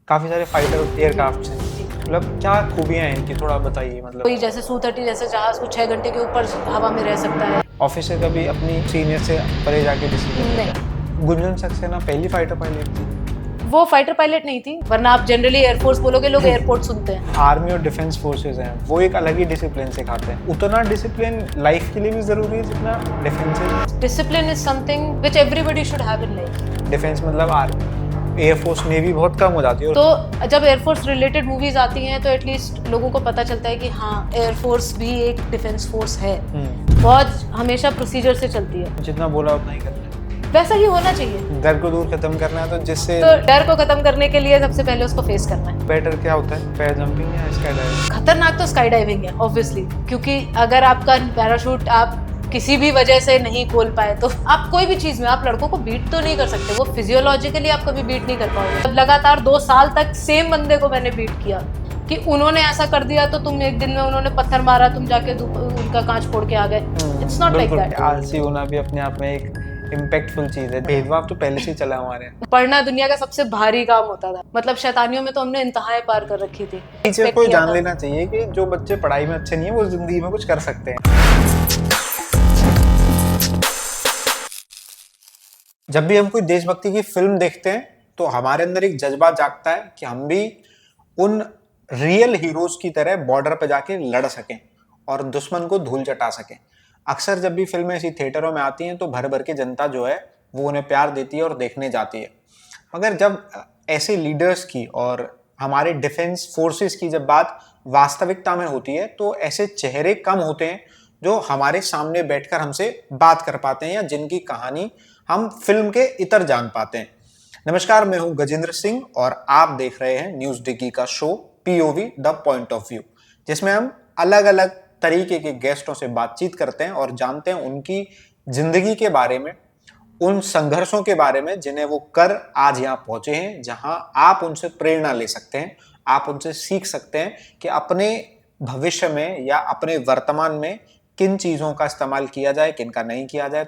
काफी सारे fighter aircraft हैं, मतलब क्या खूबियां हैं इनकी, थोड़ा बताइए। मतलब कोई जैसे Su-30 जैसे जहाज को 6 घंटे के ऊपर हवा में रह सकता है। ऑफिस से कभी अपनी सीनियर से परे जाके डिसीजन नहीं, लेता। गुंजन सक्सेना पहली फाइटर पायलट थी। वो फाइटर पायलट नहीं थी, वरना आप जनरली एयरफोर्स बोलोगे, लोग एयरपोर्ट सुनते हैं। आर्मी और डिफेंस फोर्सेस हैं, वो एक अलग ही डिसिप्लिन सिखाते हैं। उतना डिसिप्लिन लाइफ के लिए भी जरूरी है जितना डिफेंस है। Discipline is something which everybody should have in life. Defence मतलब आर्मी, एयरफोर्स नेवी बहुत कम हो जाती है। तो जब एयरफोर्स रिलेटेड मूवीज आती हैं तो एटलीस्ट लोगों को पता चलता है कि हाँ, एयरफोर्स भी एक डिफेंस फोर्स है। फौज हमेशा प्रोसीजर से चलती है, जितना बोला उतना ही करना है। वैसा ही होना चाहिए। डर को दूर खत्म करना है, तो जिससे तो डर को खत्म करने के लिए सबसे पहले उसको फेस करना है। बेटर क्या होता है, पैर जंपिंग या स्काई डाइविंग? खतरनाक तो स्काई डाइविंग है ऑब्वियसली, क्योंकि अगर आपका पैराशूट आप किसी भी वजह से नहीं खोल पाए तो आप कोई भी चीज में आप लड़कों को बीट तो नहीं कर सकते, वो फिजियोलॉजिकली आप कभी बीट नहीं कर पाओगे। अब लगातार 2 साल तक सेम बंदे को मैंने बीट किया कि उन्होंने ऐसा कर दिया तो तुम एक दिन में उन्होंने पत्थर मारा, तुम जाके उनका कांच फोड़ के आ गए। It's not like that. आलसी होना भी अपने आप में एक इम्पैक्टफुल चीज है। भेदभाव तो पहले से ही चला हमारे यहाँ। पढ़ना दुनिया का सबसे भारी काम होता था, मतलब शैतानियों में तो हमने इंतहाएं पार कर रखी थी। टीचर को जान लेना चाहिए कि जो बच्चे पढ़ाई में अच्छे नहीं है वो जिंदगी में कुछ कर सकते हैं। जब भी हम कोई देशभक्ति की फिल्म देखते हैं तो हमारे अंदर एक जज्बा जागता है कि हम भी उन रियल हीरोज की तरह बॉर्डर पे जाके लड़ सकें और दुश्मन को धूल चटा सकें। अक्सर जब भी फिल्में ऐसी थिएटरों में आती हैं तो भर भर के जनता जो है वो उन्हें प्यार देती है और देखने जाती है। मगर जब ऐसे लीडर्स की और हमारे डिफेंस फोर्सेस की जब बात वास्तविकता में होती है तो ऐसे चेहरे कम होते हैं जो हमारे सामने बैठकर हमसे बात कर पाते हैं या जिनकी कहानी हम फिल्म के इतर जान पाते हैं। नमस्कार, मैं हूं गजेंद्र सिंह और आप देख रहे हैं न्यूज डिगी का show POV the point of view, जिसमें हम अलग अलग तरीके के गेस्टों से बातचीत करते हैं और जानते हैं उनकी जिंदगी के बारे में, उन संघर्षों के बारे में जिन्हें वो कर आज यहाँ पहुंचे हैं, जहां आप उनसे प्रेरणा ले सकते हैं, आप उनसे सीख सकते हैं कि अपने भविष्य में या अपने वर्तमान में किन चीजों का इस्तेमाल किया जाए, किन का नहीं किया जाए।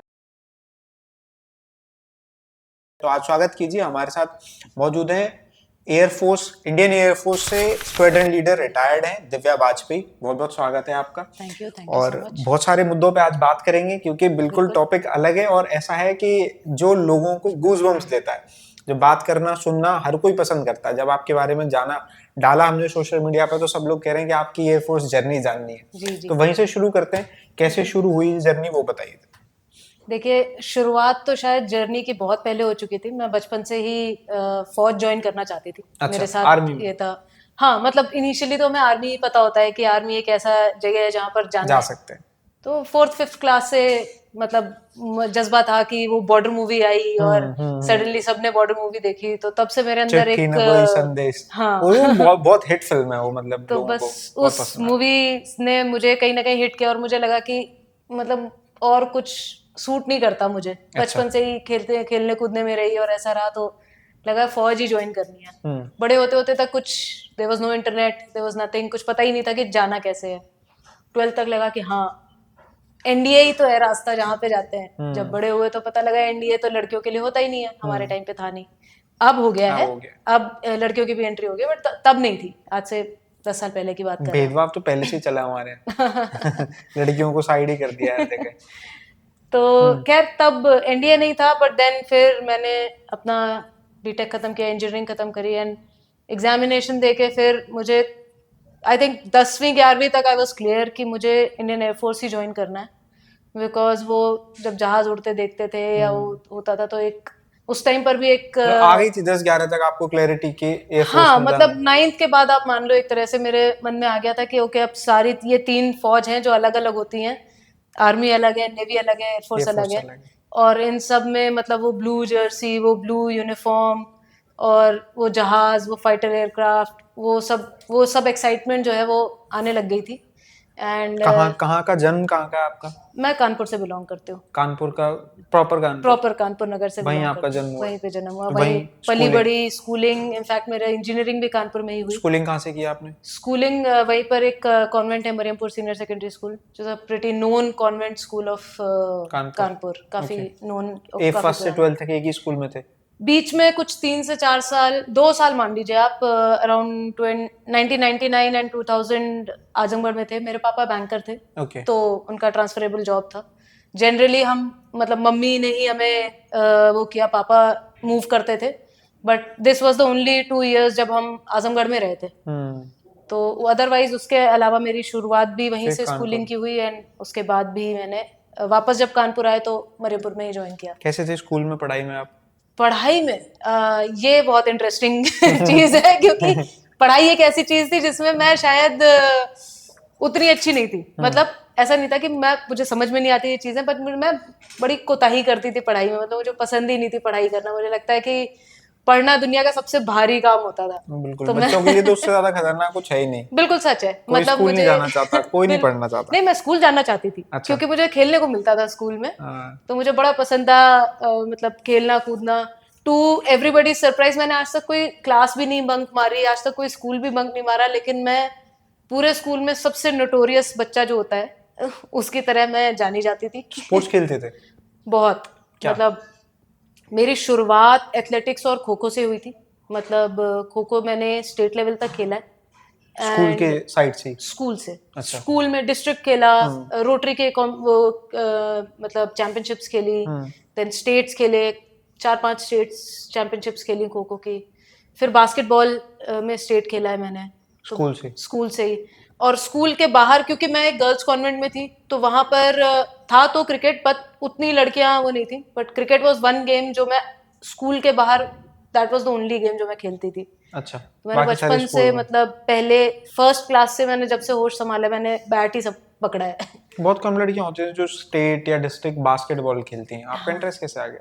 तो आज स्वागत कीजिए, हमारे साथ मौजूद हैं एयरफोर्स, इंडियन एयरफोर्स से स्क्वाड्रन लीडर रिटायर्ड हैं दिव्या वाजपेयी। बहुत बहुत स्वागत है आपका। थैंक यू और सो मच। बहुत सारे मुद्दों पे आज बात करेंगे क्योंकि बिल्कुल टॉपिक अलग है और ऐसा है कि जो लोगों को गूज़बम्स देता है, जो बात करना सुनना हर कोई पसंद करता है। जब आपके बारे में जाना डाला हमने सोशल मीडिया पर तो सब लोग कह रहे हैं कि आपकी एयरफोर्स जर्नी जाननी है। जी जी। तो वहीं से शुरू करते हैं, कैसे शुरू हुई जर्नी वो बताइए। देखिए, शुरुआत तो शायद जर्नी की बहुत पहले हो चुकी थी। मैं बचपन से ही फौज ज्वाइन करना चाहती थी। अच्छा, मेरे साथ आर्मी में ये था। हाँ, मतलब इनिशियली तो हमें आर्मी पता होता है कि आर्मी एक ऐसा जगह है जहाँ पर जाना जा है। सकते हैं। तो 4th-5th क्लास से मतलब जज्बा था कि वो बॉर्डर मूवी आई और सडनली सबने बॉर्डर मूवी देखी, तो तब से मेरे अंदर चिट्ठी एक न कोई संदेश, हाँ वो बहुत बहुत हिट फिल्म है वो, मतलब तो लोगों बस को बहुत उस पसंद मूवी ने मुझे कहीं ना कहीं हिट किया और मुझे लगा कि मतलब और कुछ सूट नहीं करता मुझे। अच्छा। बचपन से ही खेलने कूदने में रही और ऐसा रहा, तो लगा फौज ही ज्वाइन करनी है। हम्म। बड़े होते होते तक कुछ there was no internet, there was nothing, कुछ पता ही नहीं था कि जाना कैसे है। 12th तक लगा कि हाँ, एनडीए ही तो है रास्ता जहाँ पे जाते हैं। जब बड़े हुए तो पता लगा एनडीए तो लड़कियों के लिए होता ही नहीं है, हमारे टाइम पे था नहीं। अब हो गया हाँ, है। हो गया। अब लड़कियों की भी एंट्री हो गई, बट तब नहीं थी। आज से 10 साल पहले की बात कर रहे हैं। भेदभाव तो पहले से ही चला हमारे यहाँ। लड़कियों को साइड ही कर दिया हर जगह। तो खैर तब एनडीए नहीं था, बट देन फिर मैंने अपना बीटेक खत्म किया, इंजीनियरिंग खत्म करी एंड एग्जामिनेशन देके फिर मुझे आई थिंक 10वीं 11वीं तक आई वाज क्लियर कि मुझे इंडियन एयरफोर्स ही ज्वाइन करना है। बिकॉज वो जब जहाज उड़ते देखते थे या वो होता था तो एक उस टाइम पर भी एक तो आ गई थी 10-11 तक आपको क्लैरिटी कि एयरफोर्स हाँ, में मतलब जाना। 9th के बाद आप मान लो एक तरह से मेरे मन में आ गया था कि ओके, अब सारी ये 3 फौज हैं जो अलग अलग होती हैं। आर्मी अलग है, नेवी अलग है, एयरफोर्स अलग एयरफोर्स है। अलग है। और इन सब में मतलब वो ब्लू जर्सी, वो ब्लू यूनिफॉर्म और वो जहाज, वो फाइटर एयरक्राफ्ट, वो सब एक्साइटमेंट जो है वो आने लग गई थी। एंड कहाँ कहाँ का जन्म, कहाँ का है आपका? मैं कानपुर से बिलोंग करती हूँ। कानपुर का, प्रॉपर कानपुर? प्रॉपर कानपुर नगर से वहीं बिलोंग आपका करती हूँ, जन्म हुआ है? वहीं पे जन्म हुआ, तो वहीं वहीं पली स्कूलिंग, बड़ी, स्कूलिंग, इनफैक्ट मेरा इंजीनियरिंग भी कानपुर में ही हुई। स्कूलिंग कहाँ से किया आपने? स्कूलिंग वहीं पर एक कॉन्वेंट है, मरियमपुर सीनियर सेकेंडरी स्कूल, जो pretty known convent school of Kanpur. Kanpur, काफी ओके। नोन, ए काफी फर्स्ट से पुराना। 12th तक एक ही स्कूल में थे? बीच में कुछ 3 से 4 साल, 2 साल मान लीजिए आप, अराउंड 1999 एंड 2000 आजमगढ़ में थे। मेरे पापा बैंकर थे, ओके। तो उनका ट्रांसफरेबल जॉब था। जनरली हम मतलब मम्मी ने ही हमें वो किया, पापा मूव करते थे, but this was the only 2 years जब हम आजमगढ़ में रहे थे। तो अदरवाइज उसके अलावा मेरी शुरुआत भी वहीं फिर से स्कूलिंग कानपुर। की हुई, एंड उसके बाद भी मैंने वापस जब कानपुर आए तो मरेपुर में ही ज्वाइन किया। कैसे थे स्कूल में पढ़ाई में आप? पढ़ाई में ये बहुत इंटरेस्टिंग चीज है, क्योंकि पढ़ाई एक ऐसी चीज थी जिसमें मैं शायद उतनी अच्छी नहीं थी। मतलब ऐसा नहीं था कि मुझे समझ में नहीं आती ये चीजें, बट मैं बड़ी कोताही करती थी पढ़ाई में। मतलब मुझे पसंद ही नहीं थी पढ़ाई करना। मुझे लगता है कि पढ़ना दुनिया का सबसे भारी काम होता था। बिल्कुल, तो बच्चों के लिए तो उससे ज्यादा खतरनाक कुछ है ही नहीं। बिल्कुल सच है। कोई मतलब स्कूल नहीं मुझे जाना चाहता, कोई नहीं पढ़ना चाहता। नहीं, मैं स्कूल जाना चाहती थी, अच्छा। क्योंकि मुझे खेलने को मिलता था स्कूल में। हाँ। तो मुझे बड़ा पसंद था मतलब खेलना कूदना। टू एवरीबडी सरप्राइज, मैंने आज तक कोई क्लास भी नहीं बंक मारी, आज तक कोई स्कूल भी बंक नहीं मारा, लेकिन मैं पूरे स्कूल में सबसे नोटोरियस बच्चा जो होता है उसकी तरह मैं जानी जाती थी। स्पोर्ट्स खेलते थे? बहुत। क्या? मतलब मेरी शुरुआत एथलेटिक्स और खो खो से हुई थी। मतलब खो खो मैंने स्टेट लेवल तक खेला है। स्कूल के एंड साइड से ही? स्कूल से। अच्छा। स्कूल में डिस्ट्रिक्ट खेला, रोटरी के मतलब चैंपियनशिप्स खेली, देन स्टेट्स खेले, 4-5 स्टेट्स चैंपियनशिप्स खेली खो खो की। फिर बास्केटबॉल में स्टेट खेला है मैंने, तो स्कूल से? स्कूल से ही। और स्कूल के बाहर, क्योंकि मैं एक गर्ल्स कॉन्वेंट में थी, तो वहां पर था तो क्रिकेट, बट उतनी लड़कियां वो नहीं थी। But cricket was one game जो मैं स्कूल के बाहर, that was the only game जो मैं खेलती थी। अच्छा। तो मैंने बाकी सारे बचपन स्कूल से, में? मतलब पहले फर्स्ट क्लास से मैंने जब से होश संभाला, मैंने बैट ही सब पकड़ा है। बहुत कम लड़कियां होती हैं जो स्टेट या डिस्ट्रिक्ट बास्केटबॉल खेलती हैं। आपका इंटरेस्ट कैसे आ गया?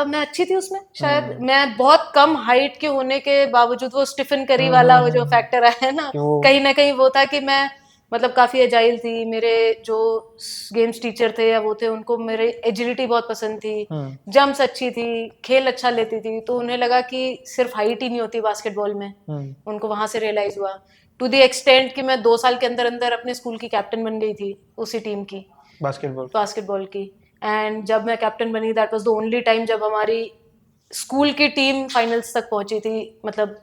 मैं अच्छी थी उसमें शायद। मैं बहुत कम हाइट के होने के बावजूद, वो स्टीफन करी हम्म, वाला वो जो फैक्टर है ना, कि वो कहीं ना कहीं वो था कि मैं मतलब काफी एजाइल थी। मेरे जो गेम्स टीचर थे या वो थे, उनको मेरी एजिलिटी बहुत पसंद थी, जंप्स अच्छी थी, खेल अच्छा लेती थी। तो उन्हें लगा कि सिर्फ हाइट ही नहीं होती बास्केटबॉल में। उनको वहां से रियलाइज हुआ, टू द एक्सटेंट कि मैं 2 साल के अंदर अंदर अपने स्कूल की कैप्टन बन गई थी उसी टीम की, बास्केटबॉल की। एंड जब मैं कैप्टन बनी, that was the only time जब हमारी स्कूल की टीम फाइनल्स तक पहुंची थी, मतलब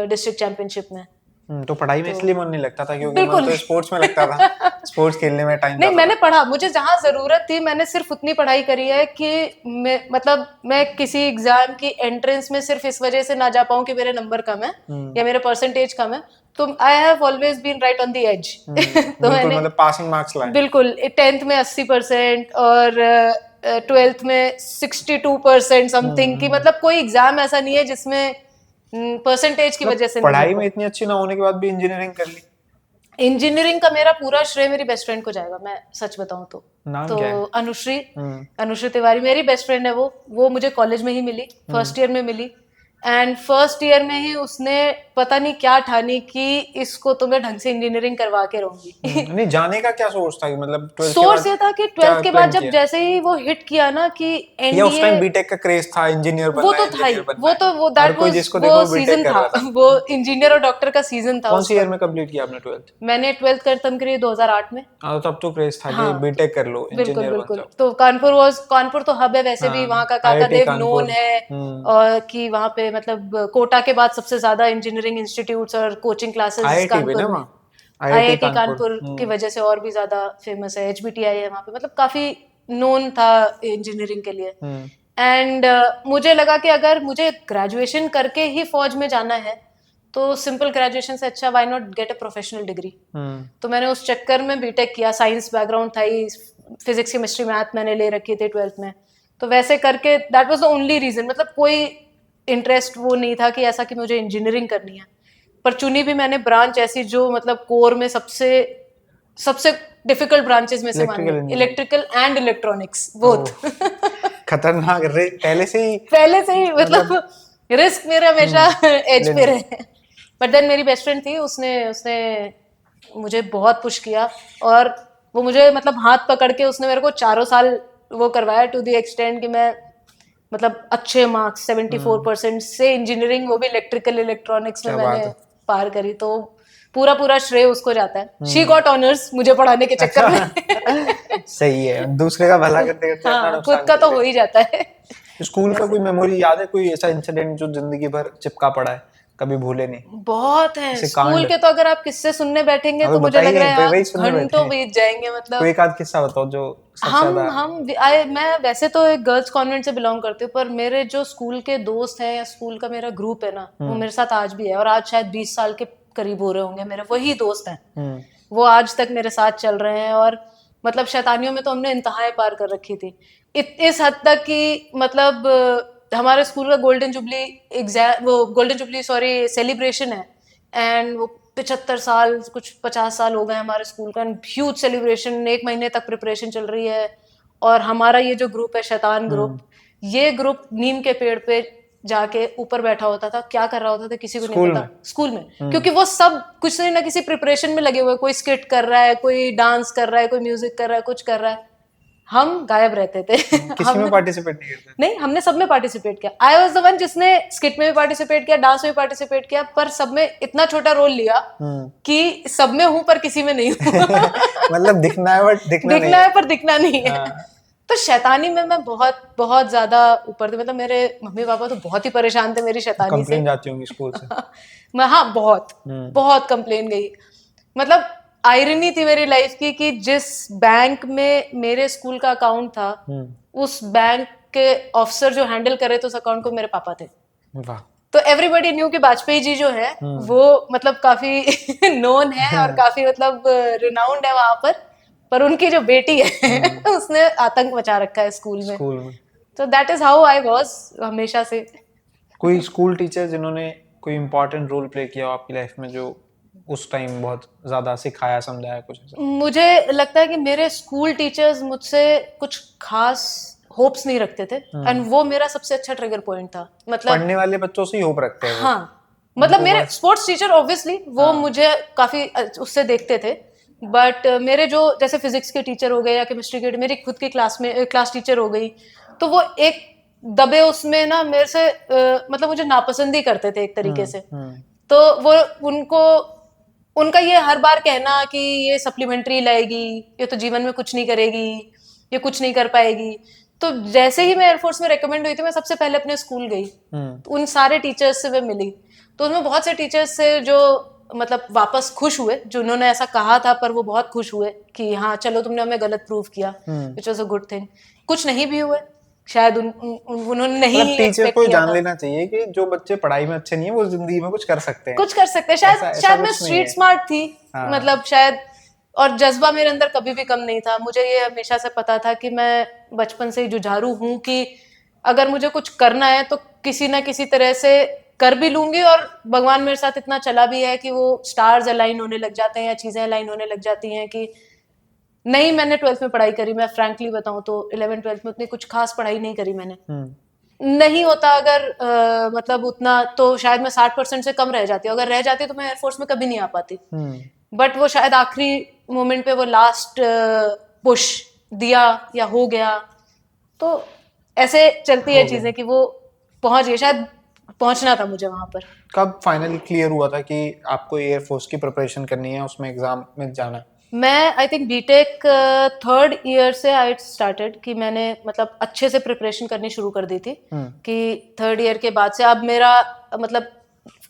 डिस्ट्रिक्ट चैंपियनशिप में। तो पढ़ाई में तो इसलिए मन नहीं लगता था क्योंकि मन बिल्कुल तो स्पोर्ट्स में लगता था। स्पोर्ट्स खेलने में टाइम नहीं, जाता मैंने था। पढ़ा, मुझे जहां जरूरत थी मैंने सिर्फ उतनी पढ़ाई करी है कि मैं किसी एग्जाम की एंट्रेंस में सिर्फ इस वजह से ना जा पाऊं कि मेरे नंबर कम है या मेरे परसेंटेज कम है। तो I have always been right on the edge. तो बिल्कुल, मैंने मतलब पासिंग मार्क्स लाए। बिल्कुल 10th में 80% और 12th में 62% समथिंग की। मतलब कोई एग्जाम ऐसा नहीं है जिसमें परसेंटेज की मतलब वजह से नहीं पढ़ाई गया में हो। इतनी अच्छी ना होने के बाद भी इंजीनियरिंग कर ली? इंजीनियरिंग का मेरा पूरा श्रेय मेरी बेस्ट फ्रेंड को जाएगा, मैं सच बताऊं तो। नाम तो क्या है? अनुश्री, अनुश्री तिवारी मेरी बेस्ट फ्रेंड है। वो मुझे कॉलेज में ही मिली, फर्स्ट ईयर में मिली। एंड फर्स्ट ईयर में ही उसने पता नहीं क्या ठानी कि इसको तो मैं ढंग से इंजीनियरिंग करवा के रहूंगी। नहीं, जाने का क्या सोच था? मतलब 12th के सोर्स बाद ये था कि क्या 12th के बाद प्लान जब किया? जैसे ही वो हिट किया ना कि या उस एनडीए, टाइम बीटेक का क्रेज था, इंजीनियर वो बनना है, तो था ही, इंजीनियर बनना वो है। तो वो हर दैट कोई वाज जिसको वो देखो बीटेक सीजन कर था। रहा था। वो इंजीनियर और डॉक्टर का सीजन था कौन उस सी ईयर वक्त। में कंप्लीट किया आपने 12th? मैंने 12th खत्म करी 2008 में। हाँ, तो तब तो क्रेज था कि हाँ, बीटेक कर लो, बिल्कुल इंजीनियर बन बिल्कुल। जाओ। तो कानपुर तो हब है वैसे भी, वहाँ हाँ, का काका आईआईटी देव नोन कानपुर। है। और कि वहाँ पे मतलब कोटा के बाद सबसे ज्यादा इंजीनियरिंग इंस्टीट्यूट्स और कोचिंग क्लासेस आईआईटी भी कानपुर ना में। वहाँ? IIT IIT Kanpur. कानपुर की वजह से और भी ज्यादा फेमस है। एचबीटीआई है वहाँ पे, मतलब काफी नोन था इंजीनियरिंग के लिए। एंड मुझे लगा कि अगर मुझे ग्रेजुएशन करके ही फौज में जाना है तो सिंपल ग्रेजुएशन से अच्छा why not get a professional degree. तो मैंने उस चक्कर में बीटेक किया। साइंस बैकग्राउंड था ही, फिजिक्स केमिस्ट्री मैथ मैंने ले रखी थी 12th में। तो वैसे करके that was the only reason. मतलब कोई इंटरेस्ट वो नहीं था कि ऐसा कि मुझे इंजीनियरिंग करनी है। पर चुनी भी मैंने ब्रांच ऐसी जो मतलब कोर में सबसे सबसे डिफिकल्ट ब्रांचेस में से मान इलेक्ट्रिकल ली, engineering. Electrical and electronics both. खतरनाक पहले से ही। पहले से ही मतलब रिस्क मेरे हमेशा एज पे लेने। रहे। बट देन मेरी बेस्ट फ्रेंड थी, उसने उसने मुझे बहुत पुश किया। और वो मुझे मतलब हाथ पकड़ के उसने मेरे को 4 साल वो करवाया, टू द एक्सटेंड कि मैं मतलब अच्छे मार्क्स 74% से इंजीनियरिंग, वो भी इलेक्ट्रिकल इलेक्ट्रॉनिक्स में क्या मैंने बात है। पार करी। तो पूरा पूरा श्रेय उसको जाता है। शी गॉट ऑनर्स मुझे पढ़ाने के चक्कर में। सही है, दूसरे का भला करते करते अपना हाँ, खुद नुकसान का कर तो लिया। हो ही जाता है। स्कूल का कोई मेमोरी याद है, कोई ऐसा इंसिडेंट जो जिंदगी भर चिपका पड़ा है, कभी भूले नहीं? बहुत है ऐसे स्कूल कांड के, तो अगर आप किस्से सुनने बैठेंगे अगर तो मुझे लग बताइए, रहा है यार वही सुनने बैठे घंटों हैं। बीत जाएंगे। कोई मतलब एक आध किस्सा बताओ जो सबसे ज्यादा। मैं वैसे तो एक गर्ल्स कॉन्वेंट से बिलोंग करती हूँ, पर मेरे जो स्कूल के दोस्त हैं या स्कूल का मेरा ग्रुप है ना, वो मेरे साथ आज भी है, और आज शायद 20 साल के करीब हो रहे होंगे, मेरे वही दोस्त हैं। हम्म। वो आज तक मेरे साथ चल रहे हैं, और मतलब शैतानियों में तो हमने इंतहाएं पार कर रखी थी। इस हद तक कि मतलब हमारे स्कूल का गोल्डन जुबली एग्जाम, वो गोल्डन जुबली सॉरी सेलिब्रेशन है, एंड वो 75 साल, कुछ 50 साल हो गए हमारे स्कूल का, ह्यूज सेलिब्रेशन, 1 महीने तक प्रिपरेशन चल रही है। और हमारा ये जो ग्रुप है शैतान ग्रुप, ये ग्रुप नीम के पेड़ पे जाके ऊपर बैठा होता था, क्या कर रहा होता था किसी को नहीं स्कूल पता में? स्कूल में, क्योंकि वो सब कुछ ना किसी प्रिपरेशन में लगे हुए, कोई स्किट कर रहा है, कोई डांस कर रहा है, कोई म्यूजिक कर रहा है, कुछ कर रहा है, हम गायब रहते थे। किसी में हमने पार्टिसिपेट नहीं करते? नहीं, हमने सब में पार्टिसिपेट किया। आई वॉज द वन जिसने स्किट में भी पार्टिसिपेट किया, डांस में भी पार्टिसिपेट किया, पर सब में इतना छोटा रोल लिया कि सब में हूं पर किसी में नहीं हूं। मतलब दिखना है बट दिखना नहीं दिखना है। है पर दिखना नहीं है। हाँ। तो शैतानी में मैं बहुत बहुत ज्यादा ऊपर थी, मतलब मेरे मम्मी पापा तो बहुत ही परेशान थे मेरी शैतानी से। कंप्लेन जाती होंगी स्कूल से? हाँ, बहुत बहुत कंप्लेन गई। मतलब आयरनी थी मेरी लाइफ की कि जिस बैंक में मेरे स्कूल का अकाउंट था, उस बैंक के ऑफिसर जो हैंडल कर रहे थे उस अकाउंट को, मेरे पापा थे। वाह। तो एवरीबॉडी न्यू कि वाजपेयी जी जो है वो मतलब काफी नोन है और काफी मतलब रिनाउंड है वहां पर उनकी जो बेटी है उसने आतंक मचा रखा है स्कूल में। स्कूल में तो that is how I was हमेशा से। कोई स्कूल टीचर जिन्होंने कोई इम्पोर्टेंट रोल प्ले किया हो आपकी लाइफ में, जो उस टाइम बहुत ज्यादा सिखाया समझाया, कुछ ऐसा? मुझे लगता है कि मेरे स्कूल टीचर्स मुझसे कुछ खास होप्स नहीं रखते थे, एंड वो मेरा सबसे अच्छा ट्रिगर पॉइंट था। मतलब पढ़ने वाले बच्चों से ही होप रखते हैं वो। हाँ, मतलब मेरे बस स्पोर्ट्स टीचर ऑब्वियसली वो मुझे काफी उससे देखते थे, बट मेरे जो जैसे फिजिक्स के टीचर हो गए या केमिस्ट्री के, मेरी खुद की क्लास टीचर हो गई, तो वो एक दबे उसमें ना मेरे से मतलब मुझे नापसंद ही करते थे एक तरीके से। तो वो उनको उनका ये हर बार कहना कि ये सप्लीमेंट्री लाएगी, ये तो जीवन में कुछ नहीं करेगी, ये कुछ नहीं कर पाएगी। तो जैसे ही मैं एयरफोर्स में रिकमेंड हुई थी, मैं सबसे पहले अपने स्कूल गई, तो उन सारे टीचर्स से मैं मिली। तो उनमें बहुत से टीचर्स से जो मतलब वापस खुश हुए, जो उन्होंने ऐसा कहा था पर वो बहुत खुश हुए कि हाँ चलो तुमने हमें गलत प्रूव किया, which was a good thing. कुछ नहीं भी हुए, शायद उन्होंने नहीं मतलब टीचर एक्सपेक्ट को किया जान था। लेना चाहिए कि जो बच्चे पढ़ाई में अच्छे नहीं है वो जिंदगी में कुछ कर सकते हैं। कुछ कर सकते हैं, शायद ऐसा शायद मैं कुछ नहीं स्ट्रीट है। स्मार्ट थी, हाँ। मतलब शायद, और जज्बा मेरे अंदर कभी भी कम नहीं था। मुझे ये हमेशा से पता था कि मैं बचपन से ही जुझारू हूँ कि अगर मुझे कुछ करना है तो किसी ना किसी तरह से कर भी लूंगी, और भगवान मेरे साथ इतना चला भी है कि वो स्टार्स अलाइन होने लग जाते हैं या चीजें अलाइन होने लग जाती हैं कि नहीं। मैंने 12th में पढ़ाई करी, मैं फ्रैंकली बताऊं तो 11th-12th में उतनी कुछ खास पढ़ाई नहीं करी मैंने। नहीं होता अगर मतलब उतना, तो शायद मैं 60% से कम रह जाती, अगर रह जाती तो मैं एयरफोर्स में कभी नहीं आ पाती। बट वो शायद आखिरी मोमेंट पे वो लास्ट पुश दिया या हो गया, तो ऐसे चलती है हो गया। चीजें कि वो पहुंच गई, शायद पहुंचना था मुझे वहां पर। कब फाइनली क्लियर हुआ था कि आपको एयरफोर्स की प्रिपरेशन करनी है, उसमें एग्जाम में जाना है? मैं I think BTech 3rd year से आई स्टार्टेड कि मैंने मतलब अच्छे से प्रिपरेशन करनी शुरू कर दी थी कि 3rd ईयर के बाद से अब मेरा मतलब,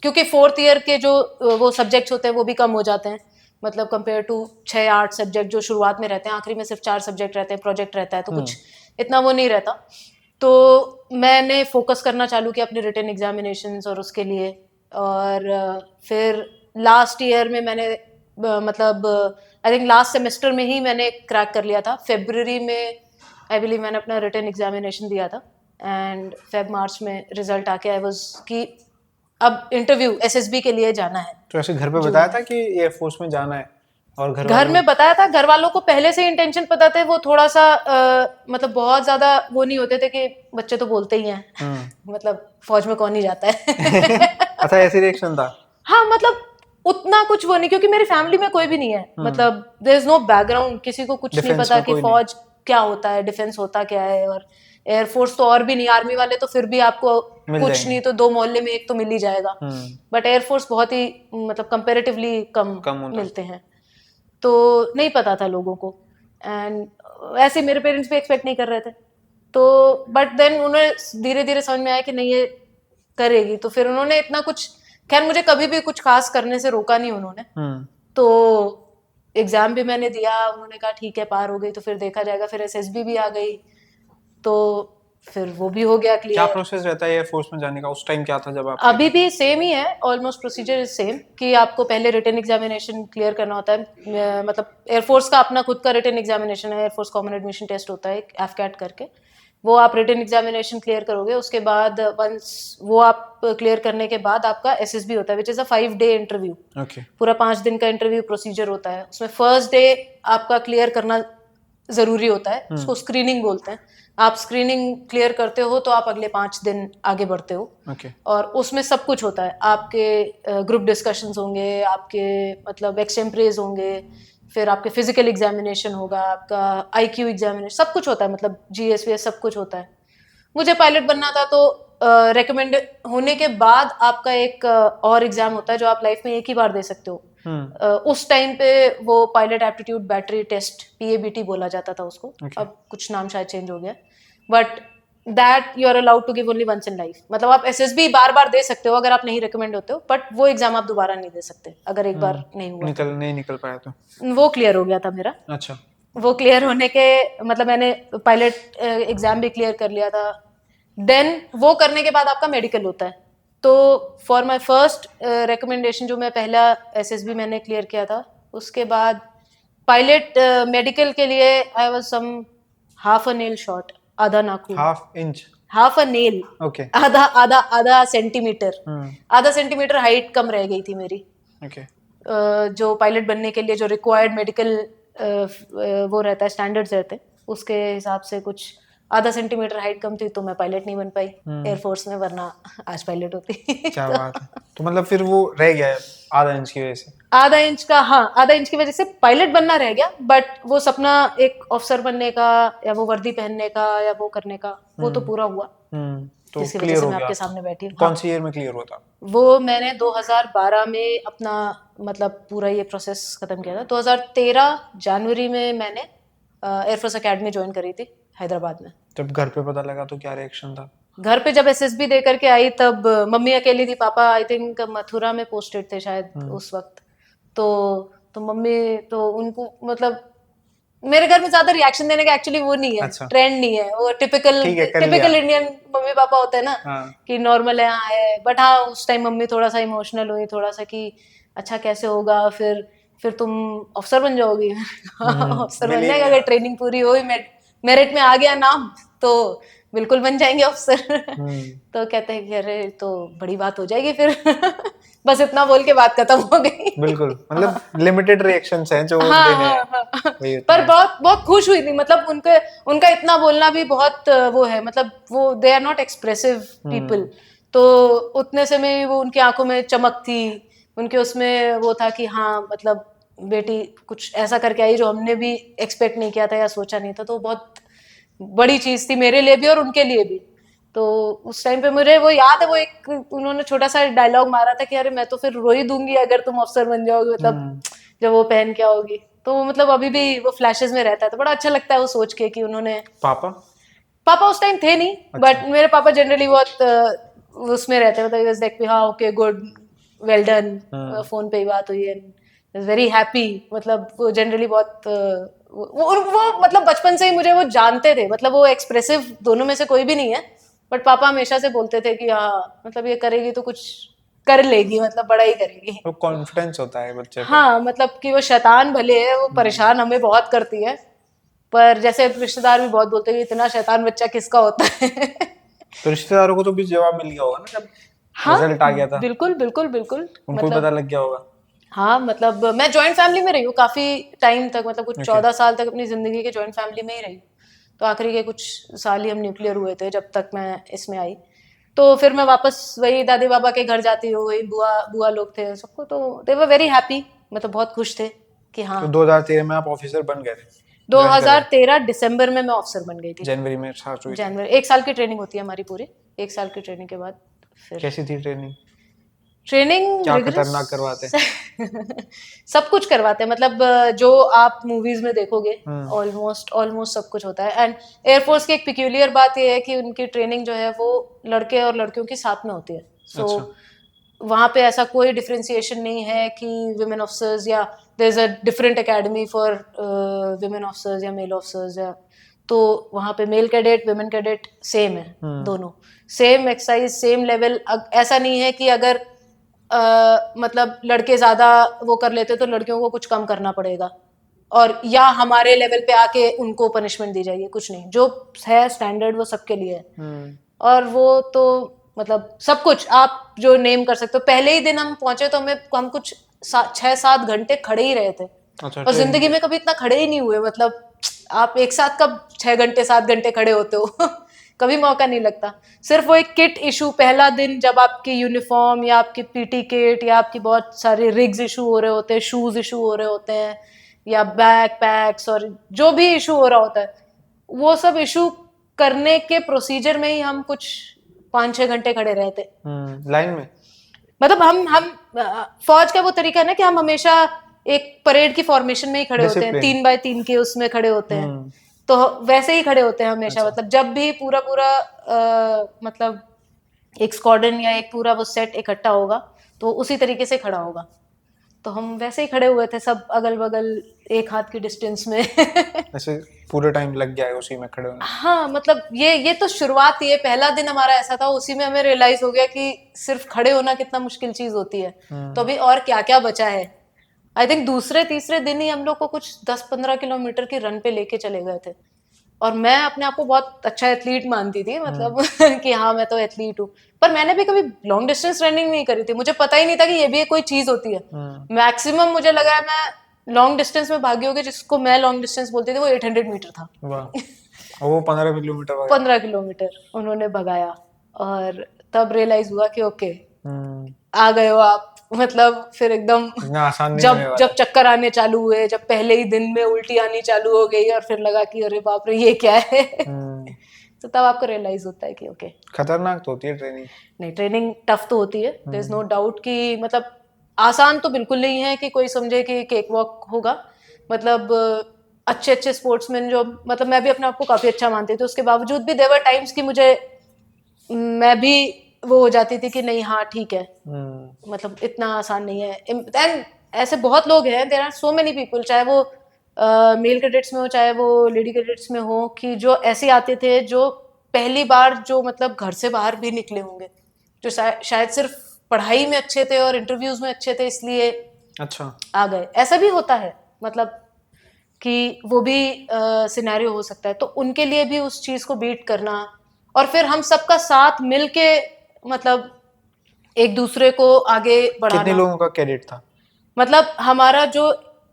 क्योंकि 4th ईयर के जो वो सब्जेक्ट्स होते हैं वो भी कम हो जाते हैं, मतलब कंपेयर टू 6-8 सब्जेक्ट जो शुरुआत में रहते हैं, आखिरी में सिर्फ 4 सब्जेक्ट रहते हैं, प्रोजेक्ट रहता है, तो कुछ इतना वो नहीं रहता। तो मैंने फोकस करना चालू किया अपने रिटन एग्जामिनेशंस और उसके लिए, और फिर लास्ट ईयर में मैंने मतलब आई थिंक लास्ट सेमेस्टर में ही मैंने क्रैक कर लिया था। फरवरी में आई बिलीव मैंने अपना रिटन एग्जामिनेशन दिया था, एंड फेब-मार्च में रिजल्ट आके आई वाज कि अब इंटरव्यू एसएसबी के लिए जाना है। तो ऐसे घर पे बताया था कि एयरफोर्स में जाना है? और घर घर वालों में बताया था, घर वालों को पहले से इंटेंशन पता थे, वो थोड़ा सा मतलब बहुत ज्यादा वो नहीं होते थे कि बच्चे तो बोलते ही हैं, मतलब फौज में कौन ही जाता है। अच्छा, ऐसी रिएक्शन था? हाँ, मतलब उतना कुछ वो नहीं, क्योंकि मेरी फैमिली में कोई भी नहीं है, मतलब देयर इज नो बैकग्राउंड, किसी को कुछ नहीं डिफेंस पता में कि कोई नहीं? फौज क्या होता है, डिफेंस होता क्या है, और एयरफोर्स तो और भी नहीं। आर्मी वाले तो फिर भी आपको मिल कुछ जाएंगे। नहीं तो 2 मोहल्ले में एक तो मिल ही जाएगा, बट एयरफोर्स बहुत ही मतलब कंपेरेटिवली कम कम होता है। मिलते हैं, तो नहीं पता था लोगों को। एंड ऐसे मेरे पेरेंट्स भी एक्सपेक्ट नहीं कर रहे थे, तो बट देन उन्हें धीरे धीरे समझ में आया कि नहीं ये करेगी, तो फिर उन्होंने इतना कुछ, खैर मुझे कभी भी कुछ खास करने से रोका नहीं उन्होंने। तो एग्जाम भी मैंने दिया, उन्होंने कहा ठीक है पार हो गई तो फिर देखा जाएगा, फिर एसएसबी भी आ गई तो फिर वो भी हो गया क्या क्लियर। प्रोसेस रहता है एयरफोर्स में जाने का? उस टाइम क्या था जब आप? अभी भी सेम ही है, ऑलमोस्ट प्रोसीजर इज सेम, कि आपको पहले रिटन एग्जामिनेशन क्लियर करना होता है। मतलब एयरफोर्स का अपना खुद का रिटन एग्जामिनेशन है, एयरफोर्स कॉमन एडमिशन टेस्ट होता है एफकैट करके, वो आप रिटन एग्जामिनेशन क्लियर करोगे, उसके बाद वंस वो आप क्लियर करने के बाद आपका एसएसबी होता है, which is a 5 day interview. Okay. पूरा 5 दिन का इंटरव्यू प्रोसीजर होता है, उसमें फर्स्ट डे आपका क्लियर करना जरूरी होता है, उसको स्क्रीनिंग बोलते हैं। आप स्क्रीनिंग क्लियर करते हो तो आप अगले 5 दिन आगे बढ़ते हो। ओके। और उसमें सब कुछ होता है, आपके ग्रुप डिस्कशंस होंगे, आपके मतलब एक्सटेम्परेज होंगे, फिर आपके फिजिकल एग्जामिनेशन होगा, आपका आईक्यू एग्जामिनेशन, सब कुछ होता है, मतलब जीएसवीएस सब कुछ होता है। मुझे पायलट बनना था तो रेकमेंड होने के बाद आपका एक और एग्जाम होता है जो आप लाइफ में एक ही बार दे सकते हो। उस टाइम पे वो pilot aptitude battery test, PABT बोला जाता था उसको, अब कुछ नाम शायद चेंज हो गया, but that you are allowed to give only once in life. मतलब आप एसएसबी बार बार दे सकते हो अगर आप नहीं रिकमेंड होते हो, बट वो एग्जाम आप दोबारा नहीं दे सकते अगर एक बार नहीं हुआ नहीं निकल पाया तो। वो क्लियर हो गया था मेरा। अच्छा। वो क्लियर होने के मतलब मैंने पायलट एग्जाम भी क्लियर कर लिया था। देन वो करने के बाद आपका मेडिकल होता है। तो फॉर माय फर्स्ट रिकमेंडेशन जो मैं पहला एसएसबी मैंने क्लियर किया था, उसके बाद पायलट मेडिकल के लिए I was some half a nail short, आधा नाखून, half inch. Half a nail, okay. आधा आधा आधा सेंटीमीटर, आधा सेंटीमीटर हाइट कम रह गई थी मेरी। ओके। जो पायलट बनने के लिए जो रिक्वायर्ड मेडिकल वो रहता है, स्टैंडर्ड्स रहते हैं, उसके हिसाब से कुछ आधा सेंटीमीटर हाइट कम थी, तो मैं पायलट नहीं बन पाई एयरफोर्स में, वरना आज पायलट होती। क्या बात है। तो मतलब फिर वो रह गया है आधा इंच की वजह से? आधा इंच का, हाँ आधा इंच की वजह से पायलट बनना रह गया, बट वो सपना एक ऑफिसर बनने का या वो वर्दी पहनने का या वो करने का, वो तो पूरा हुआ, तो जिसकी वजह क्लियर से हो मैं गया आपके आपका? सामने बैठी हूँ। कौन सी ईयर में क्लियर हुआ था? वो मैंने 2012 में अपना मतलब पूरा ये प्रोसेस खत्म किया था। 2013 जनवरी में मैंने एयरफोर्स एकेडमी ज्वाइन करी थी हैदराबाद में। जब घर पे पता लगा तो क्या रिएक्शन था? घर पे जब एसएसबी दे करके आई तब मम्मी अकेली थी, पापा आई थिंक मथुरा में पोस्टेड थे शायद उस वक्त। तो मम्मी तो उनको मतलब मेरे घर में ज्यादा रिएक्शन देने का एक्चुअली वो नहीं है, अच्छा। ट्रेंड नहीं है, वो टिपिकल ठीक है, कर टिपिकल लिया। इंडियन मम्मी पापा होते हैं ना, हाँ। कि नॉर्मल है, हाँ है। बट हाँ उस टाइम मम्मी थोड़ा सा इमोशनल हुई, थोड़ा सा कि अच्छा कैसे होगा, फिर तुम अफसर बन जाओगी। अफसर बन मिल ही जाएगा गया। अगर ट्रेनिंग पूरी हुई, मेरिट में आ गया नाम तो बिल्कुल बन जाएंगे अफसर। तो कहते हैं कि अरे तो बड़ी बात हो जाएगी फिर। बस इतना बोल के बात खत्म हो गई। बिल्कुल, मतलब लिमिटेड रिएक्शंस हैं जो हाँ देने हैं। हाँ हाँ। वही होता पर है। बहुत बहुत खुश हुई थी, मतलब उनके उनका इतना बोलना भी बहुत वो है, मतलब वो they are not expressive people, तो उतने से में वो उनकी आंखों में चमक थी, उनके उसमें वो था कि हाँ मतलब बेटी कुछ ऐसा करके आई जो हमने भी एक्सपेक्ट नहीं किया था या सोचा नहीं था, तो बहुत बड़ी चीज थी मेरे लिए भी और उनके लिए भी। तो उस टाइम पे मुझे वो याद है, वो एक उन्होंने छोटा सा डायलॉग मारा था कि अरे मैं तो फिर रो ही दूंगी अगर तुम अफसर बन जाओगे, मतलब जब वो पहन के आओगी। तो मतलब अभी भी वो फ्लैशेस में रहता है, तो बड़ा अच्छा लगता है वो सोच के कि उन्होंने, पापा? पापा उस टाइम थे नहीं, बट मेरे पापा जनरली बहुत उसमें रहते हैं, मतलब देख हाँ okay good well done, phone पे ही बात हुई है, वेरी हैप्पी, मतलब वो जनरली बहुत वो मतलब बचपन से ही मुझे वो जानते थे, मतलब वो एक्सप्रेसिव दोनों में से कोई भी नहीं है, बट पापा हमेशा से बोलते थे कि हाँ मतलब ये करेगी तो कुछ कर लेगी, मतलब बड़ा ही करेगी। वो कॉन्फिडेंस होता है बच्चे पे। हाँ मतलब कि वो शैतान भले है, वो परेशान हमें बहुत करती है, पर जैसे रिश्तेदार भी बहुत बोलते हैं कि इतना शैतान बच्चा किसका होता है। तो रिश्तेदारों को तो भी जवाब मिल गया होगा ना जब हाँ रिजल्ट आ गया था? बिल्कुल बिल्कुल बिल्कुल, उनको भी मतलब पता लग गया होगा? हाँ मतलब मैं जॉइंट फैमिली में रही हूँ काफी टाइम तक, मतलब कुछ 14 साल तक अपनी जिंदगी के जॉइंट फैमिली में ही रही, तो आखिरी के कुछ साल ही हम न्यूक्लियर हुए थे जब तक मैं इसमें आई। तो फिर मैं वापस वही दादी बाबा के घर जाती हूँ, वही बुआ बुआ लोग थे सबको, तो दे वर वेरी हैप्पी, मतलब बहुत खुश थे कि हाँ। तो 2013 में आप ऑफिसर बन गए थे? 2013 दिसंबर में मैं ऑफिसर बन गई थी। जनवरी में स्टार्ट हुई थी? जनवरी, 1 साल की ट्रेनिंग होती है हमारी पूरी, 1 साल की ट्रेनिंग के बाद फिर। कैसी थी ट्रेनिंग? ट्रेनिंग क्या खतरनाक करवाते सब कुछ करवाते हैं, मतलब जो आप मूवीज में देखोगे ऑलमोस्ट सब कुछ होता है। एंड एयरफोर्स की एक पिक्यूलियर बात ये है कि उनकी ट्रेनिंग जो है वो लड़के और लड़कियों की साथ में होती है। सो वहाँ पे ऐसा कोई डिफरेंशिएशन नहीं है कि विमेन ऑफिसर्स या there is a different academy for women officers या मेल ऑफिसर्स, या तो वहाँ पे male cadet women cadet same है, दोनों सेम एक्सरसाइज सेम लेवल। ऐसा नहीं है कि अगर मतलब लड़के ज्यादा वो कर लेते तो लड़कियों को कुछ कम करना पड़ेगा और या हमारे लेवल पे आके उनको पनिशमेंट दी जाएगी, कुछ नहीं। जो है स्टैंडर्ड वो सबके लिए है। और वो तो मतलब सब कुछ आप जो नेम कर सकते हो। पहले ही दिन हम पहुंचे तो हम कुछ 6-7 घंटे खड़े ही रहे थे। और जिंदगी में कभी इतना खड़े ही नहीं हुए, मतलब आप एक साथ कब 6 घंटे 7 घंटे खड़े होते हो कभी मौका नहीं लगता। सिर्फ वो एक किट इशू पहला दिन, जब आपकी यूनिफॉर्म या आपकी पीटी किट या आपकी बहुत सारे रिग्स इशू हो रहे होते हैं, शूज इशू हो रहे होते हैं, या बैक पैक्स और जो भी इशू हो रहा होता है, वो सब इशू करने के प्रोसीजर में ही हम कुछ 5-6 घंटे खड़े रहे थे लाइन में। मतलब हम फौज का वो तरीका है ना कि हम हमेशा एक परेड की फॉर्मेशन में ही खड़े होते हैं, 3x3 के उसमें खड़े होते हैं, तो वैसे ही खड़े होते हैं हमेशा। मतलब जब भी पूरा मतलब एक स्क्वाड्रन या एक पूरा वो सेट इकट्ठा होगा तो उसी तरीके से खड़ा होगा। तो हम वैसे ही खड़े हुए थे, सब अगल बगल एक हाथ की डिस्टेंस में ऐसे पूरा टाइम लग गया है उसी में खड़े होने। हाँ, मतलब ये तो शुरुआत ही है। पहला दिन हमारा ऐसा था, उसी में हमें रियलाइज हो गया कि सिर्फ खड़े होना कितना मुश्किल चीज होती है। तो अभी और क्या क्या बचा है। आई थिंक दूसरे तीसरे दिन ही हम लोग को कुछ 10-15 किलोमीटर की रन पे लेके चले गए थे। और मैं अपने आप को बहुत अच्छा एथलीट मानती थी, मतलब कि हाँ मैं तो एथलीट हूँ, पर मैंने भी कभी लॉन्ग डिस्टेंस रनिंग नहीं करी थी। मुझे पता ही नहीं था कि ये भी कोई चीज होती है। मैक्सिमम मुझे लगा है मैं लॉन्ग डिस्टेंस में भागी होगी, जिसको मैं लॉन्ग डिस्टेंस बोलती थी, वो 800 मीटर था। और वो 15 किलोमीटर 15 किलोमीटर उन्होंने भगाया। और तब रियलाइज हुआ कि ओके आ गए हो आप, मतलब फिर एकदम आसान नहीं जब चक्कर आने चालू हुए, जब पहले ही दिन में उल्टी आनी चालू हो गई और फिर लगा कि अरे बाप रे ये क्या है तो तब आपको रियलाइज होता है कि ओके खतरनाक तो होती है ट्रेनिंग। नहीं, ट्रेनिंग टफ तो होती है, देयर इज नो डाउट कि मतलब आसान तो बिल्कुल नहीं है कि कोई समझे कि केक वॉक होगा। मतलब अच्छे अच्छे स्पोर्ट्समैन जो, मतलब मैं भी अपने आप को काफी अच्छा मानती थी, उसके बावजूद भी देवर टाइम्स की मुझे मैं भी वो हो जाती थी कि नहीं हाँ ठीक है, मतलब इतना आसान नहीं है। एंड ऐसे बहुत लोग हैं, there are so many people, चाहे वो मेल कैडेट्स में हो चाहे वो लेडी कैडेट्स में हो, कि जो ऐसे आते थे जो पहली बार जो मतलब घर से बाहर भी निकले होंगे, जो शायद सिर्फ पढ़ाई में अच्छे थे और इंटरव्यूज में अच्छे थे इसलिए अच्छा आ गए। ऐसा भी होता है, मतलब कि वो भी सिनेरियो हो सकता है। तो उनके लिए भी उस चीज को बीट करना और फिर हम सबका साथ मिलके मतलब एक दूसरे को आगे बढ़ाना। कितने लोगों का कैडेट था? मतलब हमारा जो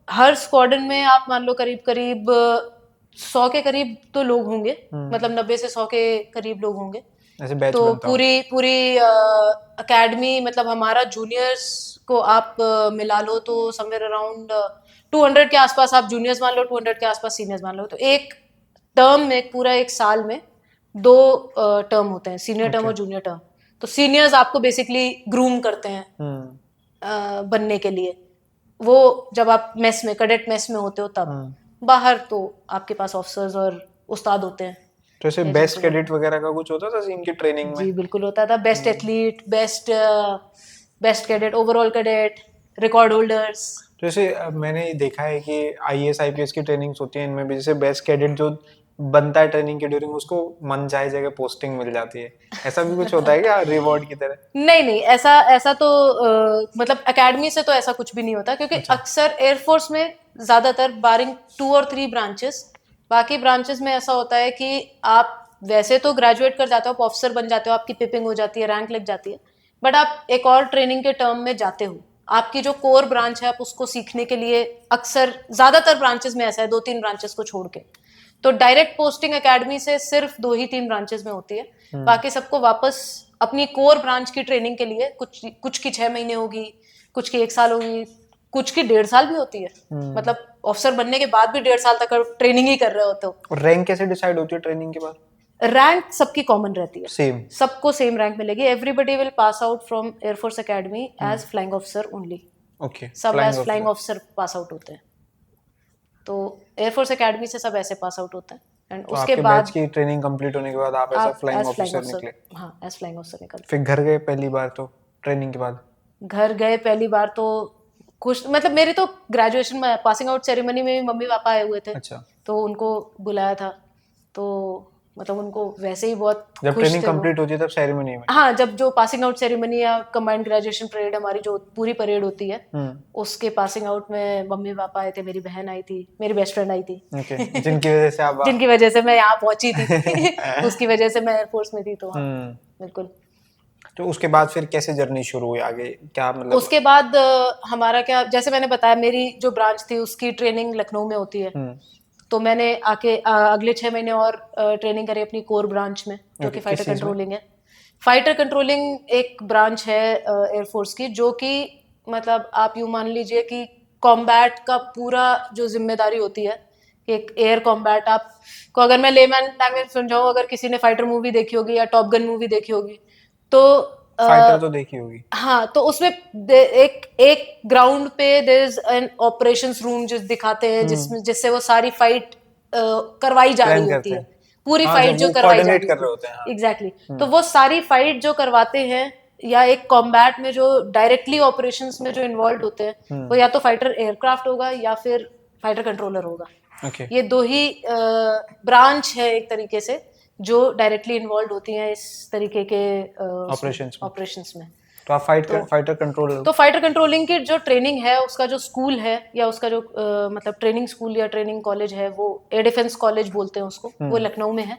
हर स्क्वाड्रन में आप मान लो करीब करीब 100 के करीब तो लोग होंगे, मतलब 90 से 100 के करीब लोग होंगे। ऐसे बैच तो बनता पूरी अकेडमी, मतलब हमारा जूनियर्स को आप मिला लो तो समवेयर अराउंड 200 के आसपास आप जूनियर्स मान लो, 200 के आसपास सीनियर्स मान लो। तो एक टर्म में, पूरा एक साल में 2 टर्म होते हैं, सीनियर टर्म और जूनियर टर्म। तो सीनियर्स आपको बेसिकली ग्रूम करते हैं बनने के लिए। वो जब आप मेस में, कैडेट मेस में होते हो तब। बाहर तो आपके पास ऑफिसर्स और उस्ताद होते हैं। तो ऐसे बेस्ट कैडेट वगैरह का कुछ होता था सीन की ट्रेनिंग में? जी बिल्कुल होता था। Best athlete, best cadet, overall cadet, record holders. तो जैसे मैंने देखा है कि आईएएस आईपीएस की ट्रेनिंग्स होती है, इनमें भी जैसे बेस्ट कैडेट जो बनता है ट्रेनिंग के ड्यूरिंग, उसको मन चाहे जगह पोस्टिंग मिल जाती है। ऐसा भी कुछ होता है क्या रिवॉर्ड की तरह? नहीं, ऐसा तो मतलब एकेडमी से तो ऐसा कुछ भी नहीं होता, क्योंकि अक्सर एयरफोर्स में ज्यादातर बारिंग 2 और 3 ब्रांचेस, बाकी ब्रांचेस में ऐसा होता है कि आप वैसे तो ग्रेजुएट कर जाते हो, ऑफिसर बन जाते हो, आपकी पिपिंग हो जाती है, रैंक लग जाती है, बट आप एक और ट्रेनिंग के टर्म में जाते हो। आपकी जो कोर ब्रांच है आप उसको सीखने के लिए, अक्सर ज्यादातर ब्रांचेस में ऐसा है, 2-3 ब्रांचेस को छोड़ के। तो डायरेक्ट पोस्टिंग एकेडमी से सिर्फ 2 ही 3 ब्रांचेस में होती है। बाकी सबको वापस अपनी कोर ब्रांच की ट्रेनिंग के लिए, कुछ की 6 महीने होगी, कुछ की 1 साल होगी, कुछ की 1.5 साल भी होती है। मतलब ऑफिसर बनने के बाद भी 1.5 साल तक ट्रेनिंग ही कर रहे होते हो। और रैंक कैसे डिसाइड होती है ट्रेनिंग के बाद? रैंक सबकी कॉमन रहती है, सेम। सबको सेम रैंक मिलेगी. Everybody will pass out from air force academy as flying officer only. Okay, सब as flying officer pass out होते हैं. तो एयरफोर्स एकेडमी से सब ऐसे पास आउट होते हैं. एंड तो उसके आपके बाद बैच की ट्रेनिंग कंप्लीट होने के बाद आप ऐसा आप फ्लाइंग एज फ्लाइंग ऑफिसर निकले? ऑफिसर, हाँ एज फ्लाइंग ऑफिसर निकल. फिर घर गए पहली बार तो ट्रेनिंग के बाद? घर गए पहली बार तो खुश, मतलब मेरी तो ग्रेजुएशन में पासिंग आउट सेरेमनी में भी मम्मी पापा आए हुए थे. अच्छा, तो उनको बुलाया था, तो मतलब उनको वैसे ही बहुत जब खुश ट्रेनिंग थे वो. कंप्लीट होती है तब सेरेमनी में? हाँ, जब जो पासिंग आउट सेरेमनी या कंबाइंड ग्रेजुएशन परेड, हमारी जो पूरी परेड होती है, उसके पासिंग आउट में मम्मी पापा आए थे, मेरी बहन आई थी, मेरी बेस्ट फ्रेंड आई थी. ओके, जिनकी वजह से आप जिनकी वजह से मैं यहाँ पहुंची थी. उसकी वजह से मैं एयरफोर्स में थी. तो हाँ, बिल्कुल. तो उसके बाद फिर कैसे जर्नी शुरू हुई आगे, क्या मतलब? उसके बाद हमारा क्या, जैसे मैंने बताया, मेरी जो ब्रांच थी उसकी ट्रेनिंग लखनऊ में होती है. तो मैंने आके अगले 6 महीने और ट्रेनिंग करी अपनी कोर ब्रांच में, जो कि फाइटर कंट्रोलिंग है. फाइटर कंट्रोलिंग एक ब्रांच है एयरफोर्स की, जो कि मतलब आप यूं मान लीजिए कि कॉम्बैट का पूरा जो जिम्मेदारी होती है, एक एयर कॉम्बैट. आप को अगर मैं लेमैन लैंग्वेज समझाऊं, अगर किसी ने फाइटर मूवी देखी होगी या टॉप गन मूवी देखी होगी, तो फाइटर तो देखी होगी. हाँ, तो उसमें एक ग्राउंड पे there is an operations room जो दिखाते हैं, जिससे वो सारी फाइट करवाई जा रही होती है, पूरी फाइट जो करवाई जा रही होती है. एग्जैक्टली. तो वो सारी फाइट जो करवाते हैं, या एक कॉम्बैट में जो डायरेक्टली ऑपरेशंस में जो इन्वॉल्व होते हैं, वो या तो फाइटर एयरक्राफ्ट होगा या फिर फाइटर कंट्रोलर होगा. ये दो ही ब्रांच है एक तरीके से जो डायरेक्टली इन्वॉल्व होती हैं इस तरीके के ऑपरेशंस में. तो आप फाइटर कंट्रोलर. तो फाइटर कंट्रोलिंग की जो ट्रेनिंग है, उसका जो स्कूल है, या उसका जो मतलब ट्रेनिंग स्कूल या ट्रेनिंग कॉलेज है, वो एयर डिफेंस कॉलेज बोलते हैं उसको. वो लखनऊ में है.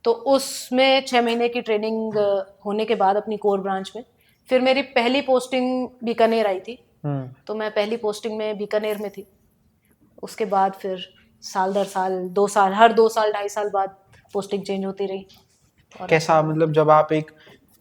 तो उसमें 6 महीने की ट्रेनिंग होने के बाद अपनी कोर ब्रांच में फिर मेरी पहली पोस्टिंग बीकानेर आई थी. तो मैं पहली पोस्टिंग में बीकानेर में थी. उसके बाद फिर साल दर साल, 2 साल, हर 2 साल 2.5 साल बाद पोस्टिंग चेंज होती रही. कैसा मतलब जब आप एक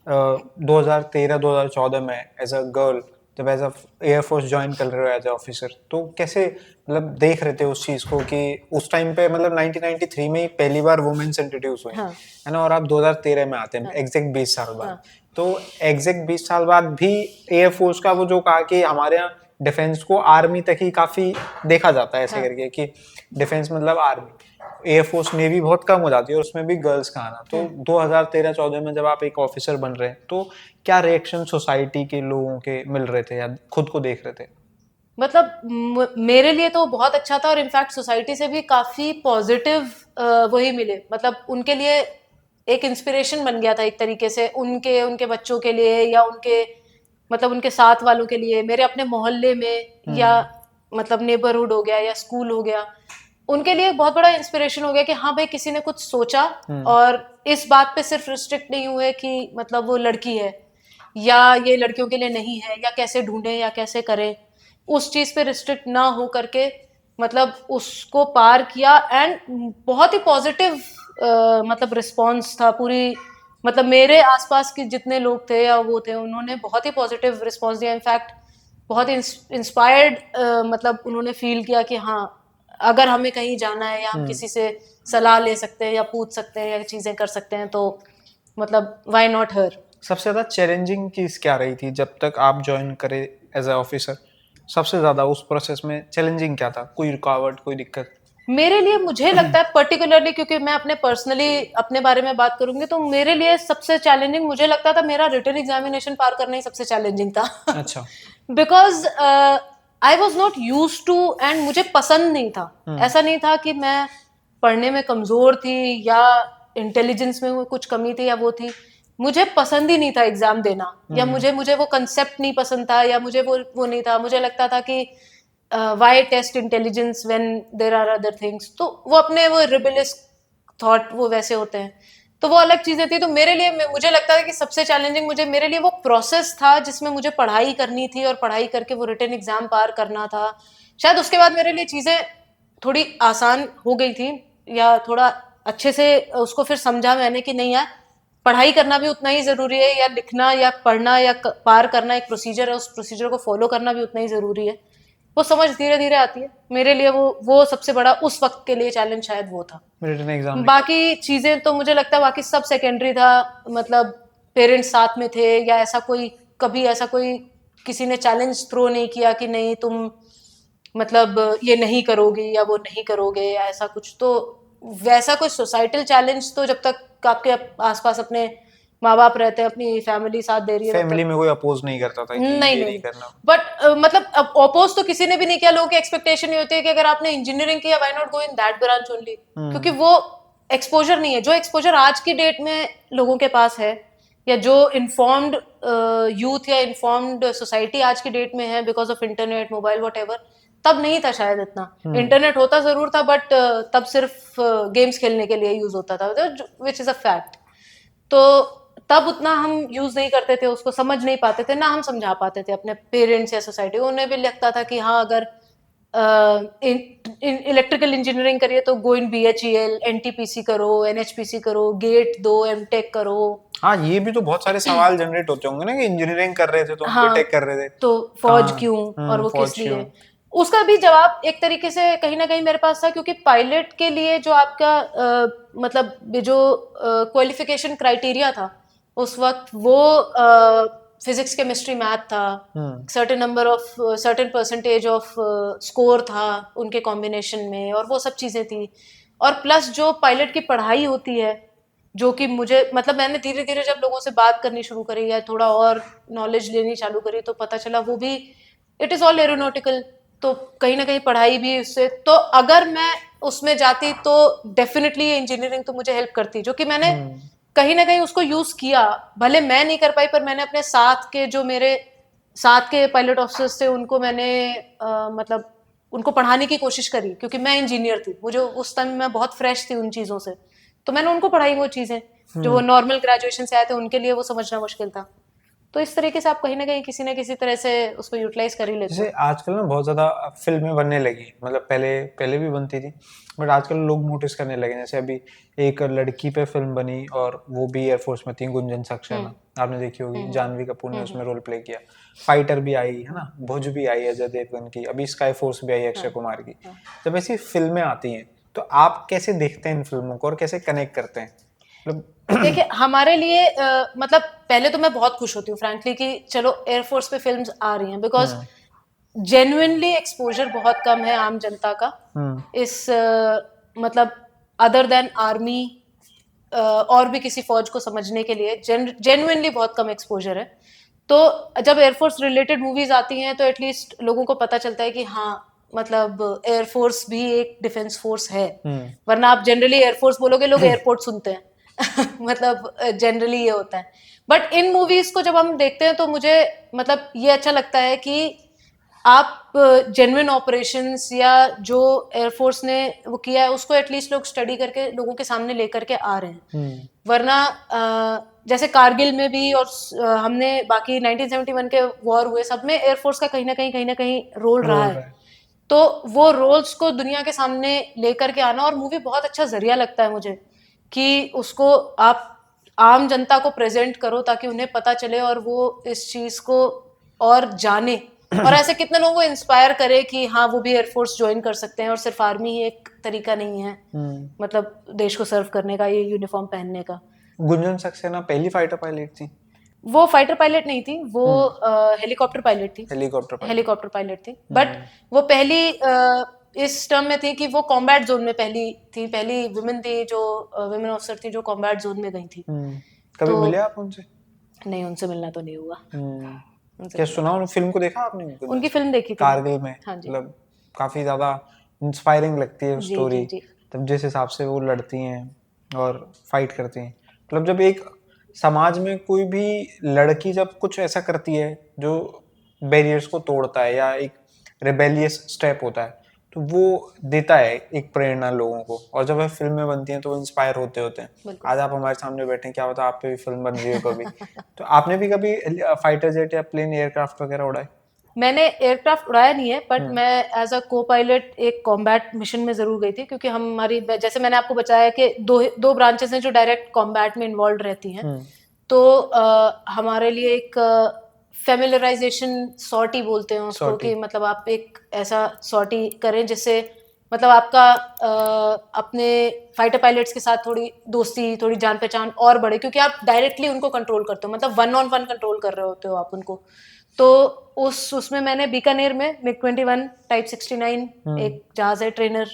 2013-2014 में एज अ गर्ल जब एज अ एयरफोर्स ज्वाइन कर रहे हो एज अ ऑफिसर, तो कैसे मतलब देख रहे थे उस चीज को कि उस टाइम पे मतलब 1993 में ही पहली बार वुमेन्स इंट्रोड्यूस हुए है ना, और आप 2013 में आते हैं एग्जैक्ट 20 साल बाद. तो एग्जैक्ट 20 साल बाद भी एयरफोर्स का वो जो कहा कि हमारे यहाँ डिफेंस को आर्मी तक ही काफी देखा जाता है ऐसे करके कि डिफेंस मतलब आर्मी, एयरफोर्स नेवी बहुत कम हो जाती है और उसमें भी गर्ल्स का आना. तो 2013-14 में जब आप एक ऑफिसर बन रहे हैं, तो क्या रिएक्शन सोसाइटी के लोगों के मिल रहे थे या खुद को देख रहे थे? मतलब मेरे लिए तो बहुत अच्छा था, और इनफैक्ट सोसाइटी से भी काफी पॉजिटिव वही मिले. मतलब उनके लिए एक इंस्पिरेशन बन गया था एक तरीके से, उनके बच्चों के लिए, या उनके मतलब उनके साथ वालों के लिए, मेरे अपने मोहल्ले में, या मतलब नेबरहुड हो गया या स्कूल हो गया, उनके लिए बहुत बड़ा इंस्पिरेशन हो गया कि हाँ भाई, किसी ने कुछ सोचा, और इस बात पे सिर्फ रिस्ट्रिक्ट नहीं हुए कि मतलब वो लड़की है या ये लड़कियों के लिए नहीं है, या कैसे ढूंढे या कैसे करें, उस चीज पे रिस्ट्रिक्ट ना हो करके मतलब उसको पार किया. एंड बहुत ही पॉजिटिव मतलब रिस्पॉन्स था पूरी, मतलब मेरे आसपास के जितने लोग थे या वो थे, उन्होंने बहुत ही पॉजिटिव रिस्पॉन्स दिया. इनफैक्ट बहुत इंस्पायर्ड मतलब उन्होंने फील किया कि हाँ, अगर हमें कहीं जाना है या हम किसी से सलाह ले सकते हैं या पूछ सकते हैं या चीजें कर सकते हैं, तो मतलब व्हाई नॉट हर. सबसे ज्यादा चैलेंजिंग चीज क्या रही थी जब तक आप ज्वाइन करे एज अ ऑफिसर? सबसे ज्यादा उस प्रोसेस में चैलेंजिंग क्या था? कोई रुकावट, कोई दिक्कत? मेरे लिए मुझे लगता है पर्टिकुलरली, क्योंकि मैं अपने पर्सनली अपने बारे में बात करूंगी, तो मेरे लिए सबसे चैलेंजिंग मुझे लगता था मेरा रिटन एग्जामिनेशन पार करना ही सबसे चैलेंजिंग था. अच्छा. Because I was not use to, and मुझे पसंद नहीं था. ऐसा नहीं था कि मैं पढ़ने में कमजोर थी या इंटेलिजेंस में कुछ कमी थी या वो थी, मुझे पसंद ही नहीं था एग्जाम देना, या मुझे वो कंसेप्ट नहीं पसंद था, या मुझे वो नहीं था. मुझे लगता था कि why test intelligence when there are other things. तो वो अपने वो रिबेलियस थॉट वो वैसे होते हैं, तो वो अलग चीजें थी. तो मेरे लिए मुझे लगता है कि सबसे चैलेंजिंग मेरे लिए वो प्रोसेस था जिसमें मुझे पढ़ाई करनी थी, और पढ़ाई करके वो रिटन एग्जाम पार करना था. शायद उसके बाद मेरे लिए चीजें थोड़ी आसान हो गई थी, या थोड़ा अच्छे से उसको फिर समझा मैंने कि नहीं यार, पढ़ाई करना भी उतना ही जरूरी है, या लिखना या पढ़ना या पार करना एक प्रोसीजर है, उस प्रोसीजर को फॉलो करना भी उतना ही जरूरी है. वो समझ धीरे धीरे आती है। मेरे लिए वो सबसे बड़ा उस वक्त के लिए चैलेंज शायद वो था। रिटन एग्जाम बाकी चीजें तो मुझे लगता है बाकी सब सेकेंडरी था। मतलब पेरेंट्स साथ में थे या ऐसा कोई कभी ऐसा कोई किसी ने चैलेंज थ्रो नहीं किया कि नहीं तुम मतलब ये नहीं करोगे या वो नहीं करोगे या ऐसा कुछ। तो वैसा कोई सोसाइटल चैलेंज तो जब तक आपके आसपास अपने माँ बाप रहते हैं, अपनी फैमिली साथ दे रही है, तब फैमिली तक में कोई अपोज नहीं करता था कि नहीं ये नहीं। नहीं करना। बट मतलब अब अपोज तो किसी ने भी नहीं किया। लोगों की एक्सपेक्टेशन ये होती है कि अगर आपने इंजीनियरिंग किया why not go in that branch only, क्योंकि वो एक्सपोजर नहीं है जो एक्सपोजर आज की डेट में लोगों के पास है, या जो इन्फॉर्म्ड यूथ या इन्फॉर्म्ड सोसाइटी आज की डेट में है because of internet mobile what ever, तब नहीं था शायद इतना। इंटरनेट होता जरूर था बट तब सिर्फ गेम्स खेलने के लिए यूज होता था, विच इज अ फैक्ट। तो तब उतना हम यूज नहीं करते थे, उसको समझ नहीं पाते थे, ना हम समझा पाते थे अपने पेरेंट्स या सोसाइटी। उन्हें भी लगता था कि हाँ अगर इलेक्ट्रिकल इंजीनियरिंग करिए तो गो इन BHEL, NTPC करो, NHPC करो, गेट दो, MTech करो। हाँ, ये भी तो बहुत सारे सवाल जनरेट होते होंगे ना कि इंजीनियरिंग कर रहे थे तो हम हाँ बीटेक कर रहे थे, तो फौज कहाँ? क्यों और वो फौज किस लिए? क्यों? उसका भी जवाब एक तरीके से कहीं ना कहीं मेरे पास था, क्योंकि पायलट के लिए जो आपका मतलब जो क्वालिफिकेशन क्राइटेरिया था उस वक्त वो फिजिक्स केमिस्ट्री मैथ था, certain number of certain percentage off score था उनके कॉम्बिनेशन में, और वो सब चीजें थी। और प्लस जो पायलट की पढ़ाई होती है, जो कि मुझे मतलब मैंने धीरे धीरे जब लोगों से बात करनी शुरू करी या थोड़ा और नॉलेज लेनी चालू करी तो पता चला वो भी इट इज ऑल एरोनॉटिकल। तो कहीं ना कहीं पढ़ाई भी उससे, तो अगर मैं उसमें जाती तो डेफिनेटली ये इंजीनियरिंग तो मुझे हेल्प करती, जो कि मैंने कहीं ना कहीं उसको यूज किया। भले मैं नहीं कर पाई पर मैंने अपने साथ के जो मेरे साथ के पायलट ऑफिसर्स थे उनको मैंने मतलब उनको पढ़ाने की कोशिश करी, क्योंकि मैं इंजीनियर थी, मुझे उस टाइम मैं बहुत फ्रेश थी उन चीज़ों से, तो मैंने उनको पढ़ाई वो चीज़ें जो वो नॉर्मल ग्रेजुएशन से आए थे उनके लिए वो समझना मुश्किल था। तो इस तरीके से आप कहीं ना कहीं किसी ना किसी तरह से उसको यूटिलाइज कर ही लेते जैसे हो। आजकल ना बहुत ज्यादा फिल्में बनने लगी, मतलब पहले पहले भी बनती थी बट आजकल लोग नोटिस करने लगे। जैसे अभी एक लड़की पे फिल्म बनी और वो भी एयरफोर्स में थी, गुंजन सक्सेना, आपने देखी होगी, जानवी कपूर ने उसमें रोल प्ले किया। फाइटर भी आई है ना, भुज भी आई अजय देवगन की, अभी स्काई फोर्स भी आई अक्षय कुमार की। जब ऐसी फिल्में आती हैं तो आप कैसे देखते हैं इन फिल्मों को और कैसे कनेक्ट करते हैं? मतलब देखिए हमारे लिए मतलब पहले तो मैं बहुत खुश होती हूँ फ्रैंकली कि चलो एयरफोर्स पे फिल्म्स आ रही हैं, बिकॉज जेन्युइनली एक्सपोजर बहुत कम है आम जनता का इस मतलब अदर देन आर्मी और भी किसी फौज को समझने के लिए जेन्युइनली बहुत कम एक्सपोजर है। तो जब एयरफोर्स रिलेटेड मूवीज आती हैं तो एटलीस्ट लोगों को पता चलता है कि हाँ मतलब एयरफोर्स भी एक डिफेंस फोर्स है। वरना आप जनरली एयरफोर्स बोलोगे लोग एयरपोर्ट सुनते हैं मतलब जनरली ये होता है। बट इन मूवीज को जब हम देखते हैं तो मुझे मतलब ये अच्छा लगता है कि आप जेन्युइन ऑपरेशंस या जो एयरफोर्स ने वो किया है उसको एटलीस्ट लोग स्टडी करके लोगों के सामने लेकर के आ रहे हैं। वरना जैसे कारगिल में भी और हमने बाकी 1971 के वॉर हुए सब में एयरफोर्स का कहीं ना कहीं रोल रहा है। तो वो रोल्स को दुनिया के सामने लेकर के आना, और मूवी बहुत अच्छा जरिया लगता है मुझे कि उसको आप आम जनता को प्रेजेंट करो ताकि उन्हें पता चले और वो इस चीज को और जाने, और ऐसे कितने लोगों को इंस्पायर करे कि हाँ वो भी एयरफोर्स ज्वाइन कर सकते हैं और सिर्फ आर्मी ही एक तरीका नहीं है मतलब देश को सर्व करने का, ये यूनिफॉर्म पहनने का। गुंजन सक्सेना पहली फाइटर पायलट थी? वो फाइटर पायलट नहीं थी, वो हेलीकॉप्टर पायलट थी। हेलीकॉप्टर हेलीकॉप्टर पायलट थी, बट वो पहली इस टर्म में थी कि वो कॉम्बैट जोन में पहली वुमेन थी जो वुमेन ऑफिसर थी जो कॉम्बैट जोन में गई थी। कभी तो मिले आप उनसे? नहीं, उनसे मिलना तो नहीं हुआ। उनसे क्या सुना, उन फिल्म को देखा आपने? उनकी फिल्म देखी थी कारगिल में, हाँ जी। मतलब काफी ज्यादा इंस्पायरिंग लगती है जी स्टोरी। जी जी। तब जिस हिसाब से वो लड़ती हैं और फाइट करती हैं, मतलब जब एक समाज में कोई भी लड़की जब कुछ ऐसा करती है जो बैरियर्स को तोड़ता है या एक रिबेलियस स्टेप होता है तो वो देता है एक प्रेरणा लोगों को, और जब वह फिल्में बनती हैं तो वो इंस्पायर होते हैं। बिल्कुल। आज आप हमारे सामने बैठे हैं, क्या पता आप पे भी फिल्म बन रही हो कभी। तो आपने भी कभी फाइटर जेट या प्लेन एयरक्राफ्ट वगैरह उड़ाए? मैंने एयरक्राफ्ट उड़ाया नहीं है, बट मैं एज अ को पायलट एक कॉम्बैट मिशन में जरूर गई थी, क्योंकि हमारी जैसे मैंने आपको बताया कि दो ब्रांचेस हैं जो डायरेक्ट कॉम्बैट में इन्वॉल्व रहती हैं। तो हमारे लिए एक फेमिलराइजेशन सॉर्टी बोलते हैं उसको, Sortie. कि मतलब आप एक ऐसा सॉर्टी करें जिससे मतलब आपका अपने फाइटर पायलट्स के साथ थोड़ी दोस्ती, थोड़ी जान पहचान और बढ़े, क्योंकि आप डायरेक्टली उनको कंट्रोल करते हो, मतलब 1-on-1 कंट्रोल कर रहे होते हो आप उनको। तो उसमें मैंने बीकानेर में MiG-21 टाइप 69 एक जहाज है, ट्रेनर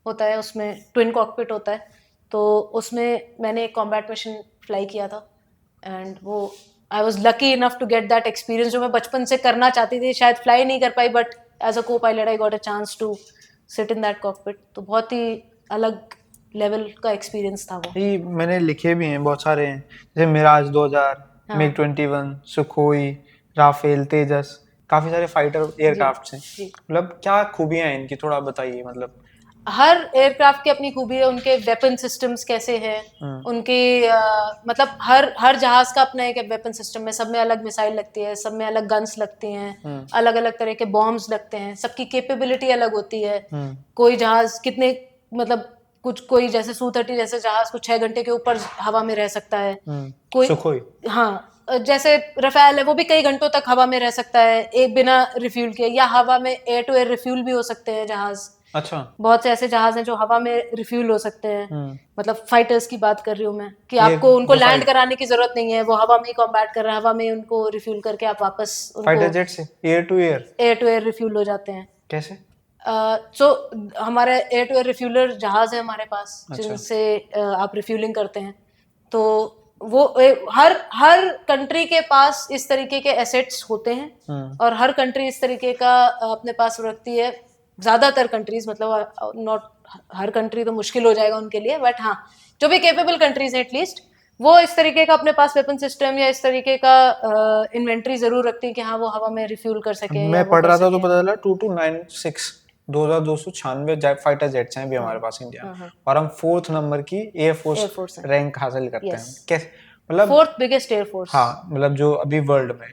होता है उसमें, ट्विन कॉकपिट होता है, तो उसमें मैंने एक कॉम्बैट मिशन फ्लाई किया था। एंड वो I was lucky enough to get that experience, जो मैं बचपन से करना चाहती थी, शायद फ्लाई नहीं कर पाई, but as a copilot I got a chance to sit in that cockpit. तो बहुत ही अलग लेवल का एक्सपीरियंस था वो। ये मैंने लिखे भी हैं, बहुत सारे हैं, जैसे मिराज 2000, हाँ। MiG-21, सुखोई, राफेल, तेजस, काफी सारे फाइटर एयरक्राफ्ट हैं। जी। मतलब क्या खूबियां हैं इनकी, थोड़ा बताइए। मतलब हर एयरक्राफ्ट की अपनी खूबी है, उनके वेपन सिस्टम्स कैसे हैं, उनके मतलब हर जहाज का अपना एक वेपन सिस्टम है, सब में अलग मिसाइल लगती है, सब में अलग गन्स लगती हैं, अलग अलग तरह के बॉम्ब्स लगते हैं, सबकी कैपेबिलिटी अलग होती है। कोई जहाज कितने मतलब कोई जैसे Su-30 जैसे जहाज को 6 घंटे के ऊपर हवा में रह सकता है, कोई सुखोई, हाँ जैसे रफेल है वो भी कई घंटों तक हवा में रह सकता है एक बिना रिफ्यूल किए, या हवा में एयर टू एयर रिफ्यूल भी हो सकते हैं जहाज। अच्छा, बहुत से ऐसे जहाज हैं जो हवा में रिफ्यूल हो सकते हैं। मतलब फाइटर्स की बात कर रही हूँ मैं, कि ये आपको उनको जो लैंड कराने की जरूरत नहीं है, वो हवा में ही कॉम्बैट कर रहे हैं, हवा में उनको रिफ्यूल करके आप वापस उनको फाइटर जेट से air to air air to air refuel हो जाते हैं। कैसे? सो हमारे एयर टू एयर रिफ्यूलर जहाज है हमारे पास, अच्छा। जिनसे आप रिफ्यूलिंग करते हैं। तो वो हर कंट्री के पास इस तरीके के एसेट्स होते हैं, और हर कंट्री इस तरीके का अपने पास रखती है। ज्यादातर कंट्रीज, मतलब नॉट हर कंट्री तो मुश्किल हो जाएगा उनके लिए, बट हाँ जो भी केपेबल कंट्रीज हैं एटलीस्ट, वो इस तरीके का अपने पास वेपन सिस्टम या इस तरीके का इन्वेंट्री जरूर रखती है कि हाँ वो हवा में रिफ्यूल कर सके या मैं वो पढ़ कर रहा था तो सके। पता चला 2296 2296 फाइटर जेट्स हैं अभी हमारे पास इंडिया में, और हम 4th नंबर की एयरफोर्स एयरफोर्स है, रैंक हासिल करते हैं। यस, कैसे? मतलब 4th बिगेस्ट एयरफोर्स। हाँ, मतलब जो अभी वर्ल्ड में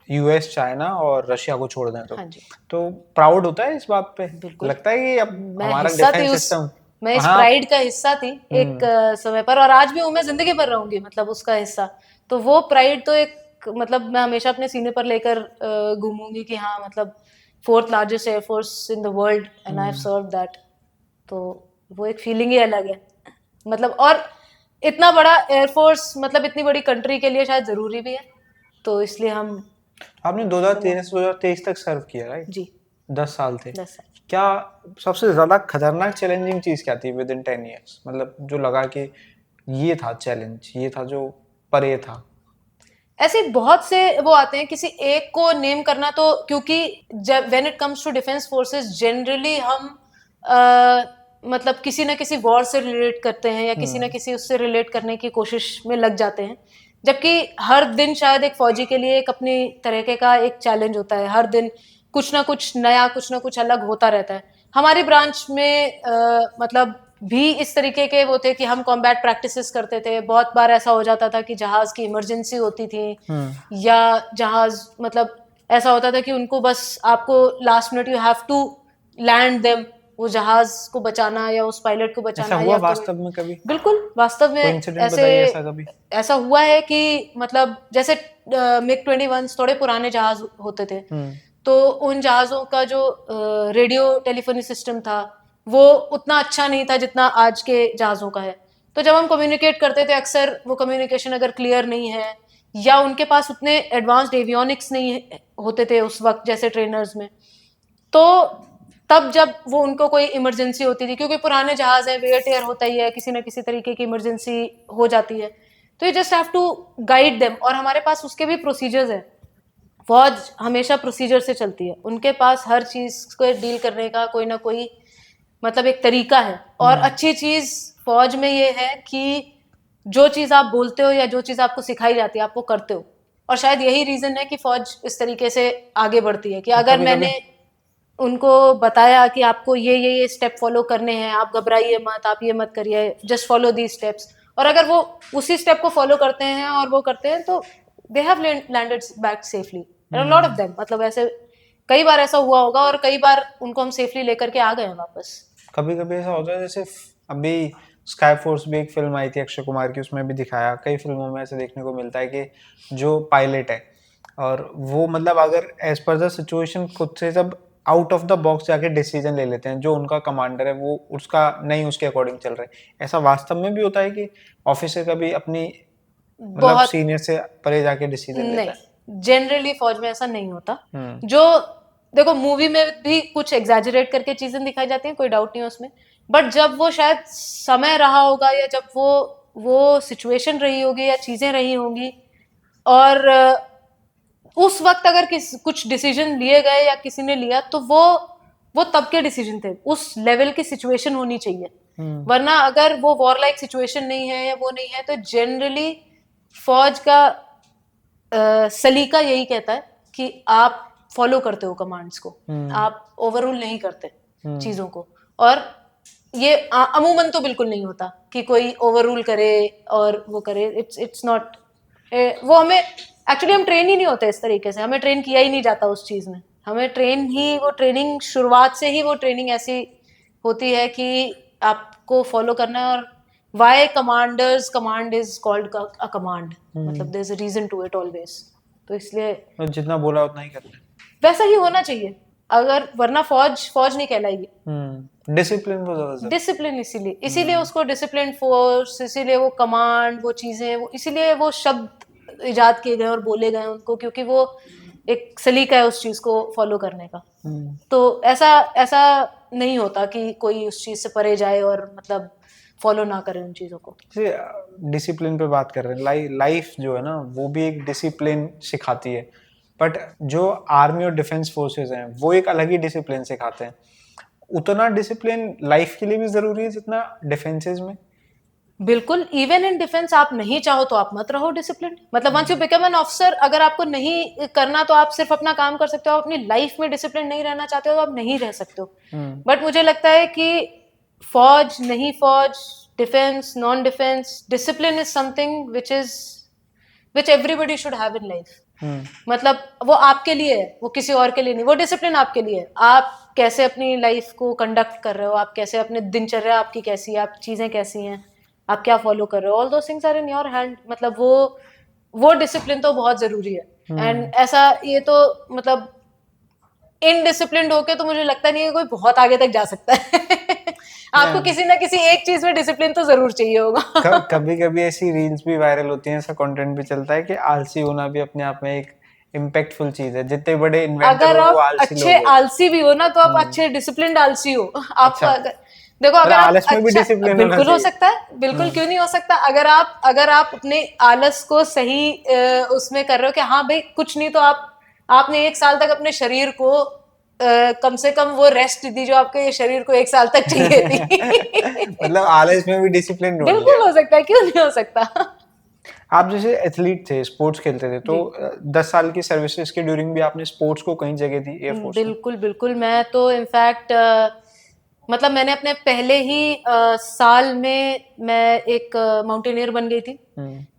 यूएस, चाइना और रशिया को छोड़ दें हाँ जी, तो प्राउड होता है इस बात पे। बिल्कुल। लगता है कि अब मैं हमारा हिस्सा थी डिफेंस उस सिस्टम। मैं इस हाँ। प्राइड का हिस्सा थी एक समय पर, और आज भी हूँ, मैं जिंदगी भर रहूंगी मतलब उसका हिस्सा। तो वो प्राइड तो एक मतलब मैं हमेशा अपने सीने पर लेकर घूमूंगी कि हाँ मतलब 4th largest air force in the world and I have served that. तो वो एक फीलिंग ही अलग है मतलब। और इतना बड़ा एयरफोर्स मतलब इतनी बड़ी कंट्री के लिए शायद जरूरी भी है, तो इसलिए हम आपने 2013 से 2023 तक सर्व किया, राइट? जी 10 साल थे। 10 साल। क्या सबसे ज्यादा खतरनाक चैलेंजिंग चीज क्या थी विद इन 10 ईयर्स? मतलब जो लगा कि ये था चैलेंज, ये था जो परे था। ऐसे बहुत से वो आते हैं, किसी एक को नेम करना तो, क्योंकि जब when it comes to defence forces generally हम मतलब किसी ना किसी वॉर से रिलेट करते हैं या किसी ना किसी उससे रिलेट करने की कोशिश में लग जाते हैं, जबकि हर दिन शायद एक फौजी के लिए एक अपनी तरीके का एक चैलेंज होता है। हर दिन कुछ ना कुछ नया, कुछ ना कुछ अलग होता रहता है। हमारी ब्रांच में मतलब भी इस तरीके के वो थे कि हम कॉम्बैट प्रैक्टिसेस करते थे। बहुत बार ऐसा हो जाता था कि जहाज की इमरजेंसी होती थी, या जहाज मतलब ऐसा होता था कि उनको बस आपको last minute you have to land them, वो जहाज को बचाना या उस पायलट को ऐसा बचाना हुआ या वास्तव में कभी? बिल्कुल वास्तव कोई में इंसिडेंट ऐसे बताइए ऐसा कभी। ऐसा हुआ है कि मतलब जैसे MiG-21 थोड़े पुराने जहाज होते थे, तो उन जहाजों का जो रेडियो टेलीफोनी सिस्टम था वो उतना अच्छा नहीं था जितना आज के जहाजों का है। तो जब हम कम्युनिकेट करते थे, अक्सर वो कम्युनिकेशन अगर क्लियर नहीं है या उनके पास उतने एडवांस्ड एवियोनिक्स नहीं होते थे उस वक्त जैसे ट्रेनर्स में, तो तब जब वो उनको कोई इमरजेंसी होती थी, क्योंकि पुराने जहाज है, वेयर टेयर होता ही है, किसी ना किसी तरीके की इमरजेंसी हो जाती है, तो you just have to guide them. और हमारे पास उसके भी प्रोसीजर्स है। फौज हमेशा प्रोसीजर से चलती है, उनके पास हर चीज को डील करने का कोई ना कोई मतलब एक तरीका है। और अच्छी चीज फौज में ये है कि जो चीज आप बोलते हो या जो चीज आपको सिखाई जाती है आप वो करते हो। और शायद यही रीजन है कि फौज इस तरीके से आगे बढ़ती है कि अगर कभी कभी मैंने उनको बताया कि आपको ये स्टेप फॉलो करने हैं, आप घबराइए मत, आप ये मत करिए, जस्ट फॉलो दी स्टेप्स, और अगर वो उसी स्टेप को फॉलो करते हैं और वो करते हैं तो they have landed back safely, lot of them. मतलब ऐसे कई बार ऐसा हुआ होगा और कई बार उनको हम सेफली लेकर के आ गए हैं वापस। कभी कभी ऐसा होता है, जैसे अभी स्काई फोर्स भी एक फिल्म आई थी अक्षय कुमार की, उसमें भी दिखाया, कई फिल्मों में ऐसे देखने को मिलता है कि जो पायलट है और वो मतलब अगर एज पर द सिचुएशन खुद से सब आउट ऑफ द बॉक्स जाके डिसीजन ले लेते हैं, जो उनका कमांडर है वो उसका नहीं उसके अकॉर्डिंग चल रहा है। ऐसा वास्तव में भी होता है कि ऑफिसर कभी अपनी मतलब बहुत सीनियर से परे जाके डिसीजन लेता नहीं, है? जनरली फौज में ऐसा नहीं होता। हम्म। जो देखो मूवी में भी कुछ एग्जैजरेट करके चीजें दिखाई जाती हैं, कोई डाउट नहीं है उसमें, बट जब वो शायद समय रहा होगा या जब वो सिचुएशन रही होगी या चीजें रही होंगी और उस वक्त अगर कुछ डिसीजन लिए गए या किसी ने लिया तो वो तब के डिसीजन थे, उस लेवल की सिचुएशन होनी चाहिए। वरना अगर वो वॉर लाइक सिचुएशन नहीं है या वो नहीं है तो जनरली फौज का सलीका यही कहता है कि आप फॉलो करते हो कमांड्स को, आप ओवररूल नहीं करते चीजों को। और ये अमूमन तो बिल्कुल नहीं होता कि कोई ओवररूल करे और वो करे, इट्स नॉट। वो हमें एक्चुअली हम ट्रेन ही नहीं होते इस तरीके से, हमें ट्रेन किया ही नहीं जाता उस चीज में। हमें वो ट्रेनिंग शुरुआत से ही वो ट्रेनिंग ऐसी होती है कि आपको फॉलो करना है। और why commanders command is called a command, मतलब there is a reason to it always. तो इसलिए तो जितना बोला उतना ही करना है। वैसा ही होना चाहिए, अगर वरना फौज नहीं कहलाएगी। डिसिप्लिन बहुत ज्यादा जरूरी डिसिप्लिन इसीलिए उसको डिसिप्लिन फोर्स, इसीलिए वो कमांड, वो चीजें, वो इसीलिए वो शब्द इजाद किए गए और बोले गए उनको, क्योंकि वो एक सलीका है उस चीज को फॉलो करने का। तो ऐसा ऐसा नहीं होता कि कोई उस चीज से परे जाए और मतलब फॉलो ना करे उन चीजों को। डिसिप्लिन पे बात कर रहे हैं, लाइफ जो है ना वो भी एक डिसिप्लिन सिखाती है, बट जो आर्मी और डिफेंस फोर्सेस हैं वो एक अलग ही डिसिप्लिन सिखाते हैं। उतना डिसिप्लिन लाइफ के लिए भी जरूरी है जितना डिफेंसेस में। बिल्कुल, इवन इन डिफेंस आप नहीं चाहो तो आप मत रहो डिसिप्लिन। मतलब once you become an officer, अगर आपको नहीं करना तो आप सिर्फ अपना काम कर सकते हो, आप अपनी लाइफ में डिसिप्लिन नहीं रहना चाहते हो तो आप नहीं रह सकते हो। बट मुझे लगता है कि फौज नहीं फौज, defence non defence, discipline is something which everybody should have in life. मतलब वो आपके लिए है, वो किसी और के लिए नहीं। वो डिसिप्लिन आपके लिए है, आप कैसे अपनी लाइफ को कंडक्ट कर रहे हो, आप कैसे अपने दिनचर्या आपकी कैसी है, आप चीजें कैसी हैं, आप क्या फॉलो कर रहे हो, all those things are in your hand. मतलब वो डिसिप्लिन तो बहुत जरूरी है। एंड ऐसा ये तो मतलब इनडिसिप्लिन्ड होके तो मुझे लगता नहीं है कोई बहुत आगे तक जा सकता है। आपको किसी ना किसी एक चीज में डिसिप्लिन तो जरूर चाहिए होगा। कभी कभी ऐसी रील्स भी वायरल होती हैं, ऐसा कंटेंट भी चलता है कि आलसी होना भी अपने आप में एक इम्पैक्टफुल चीज है। जितने बड़े इन्वेंटर अगर हो वो आप आलसी अच्छे लोग होते हैं। आलसी भी हो ना तो आप अच्छे डिसिप्लिन्ड आलसी हो। आपको अच्छा, अगर देखो, मतलब अगर आप आलस में भी अच्छा, डिसिप्लिन होना बिल्कुल हो चाहिए। सकता है, बिल्कुल क्यों नहीं हो सकता। अगर आप अपने आलस को सही उसमें कर रहे हो कि हाँ भाई कुछ नहीं, तो आपने 1 साल तक अपने शरीर को कम से कम वो रेस्ट दी जो आपके शरीर को 1 साल तक चाहिए थी। मतलब आलस में भी डिसिप्लिन ढूंढ लिया। बिल्कुल हो सकता है, क्यों नहीं हो सकता। आप जैसे एथलीट थे, स्पोर्ट्स खेलते थे, तो जी 10 साल की सर्विसेज के ड्यूरिंग भी आपने स्पोर्ट्स को कहीं जगह दी एयरफोर्स में? बिल्कुल बिल्कुल। मैं तो इनफैक्ट मतलब मैंने अपने पहले ही साल में मैं एक माउंटेनियर बन गई थी।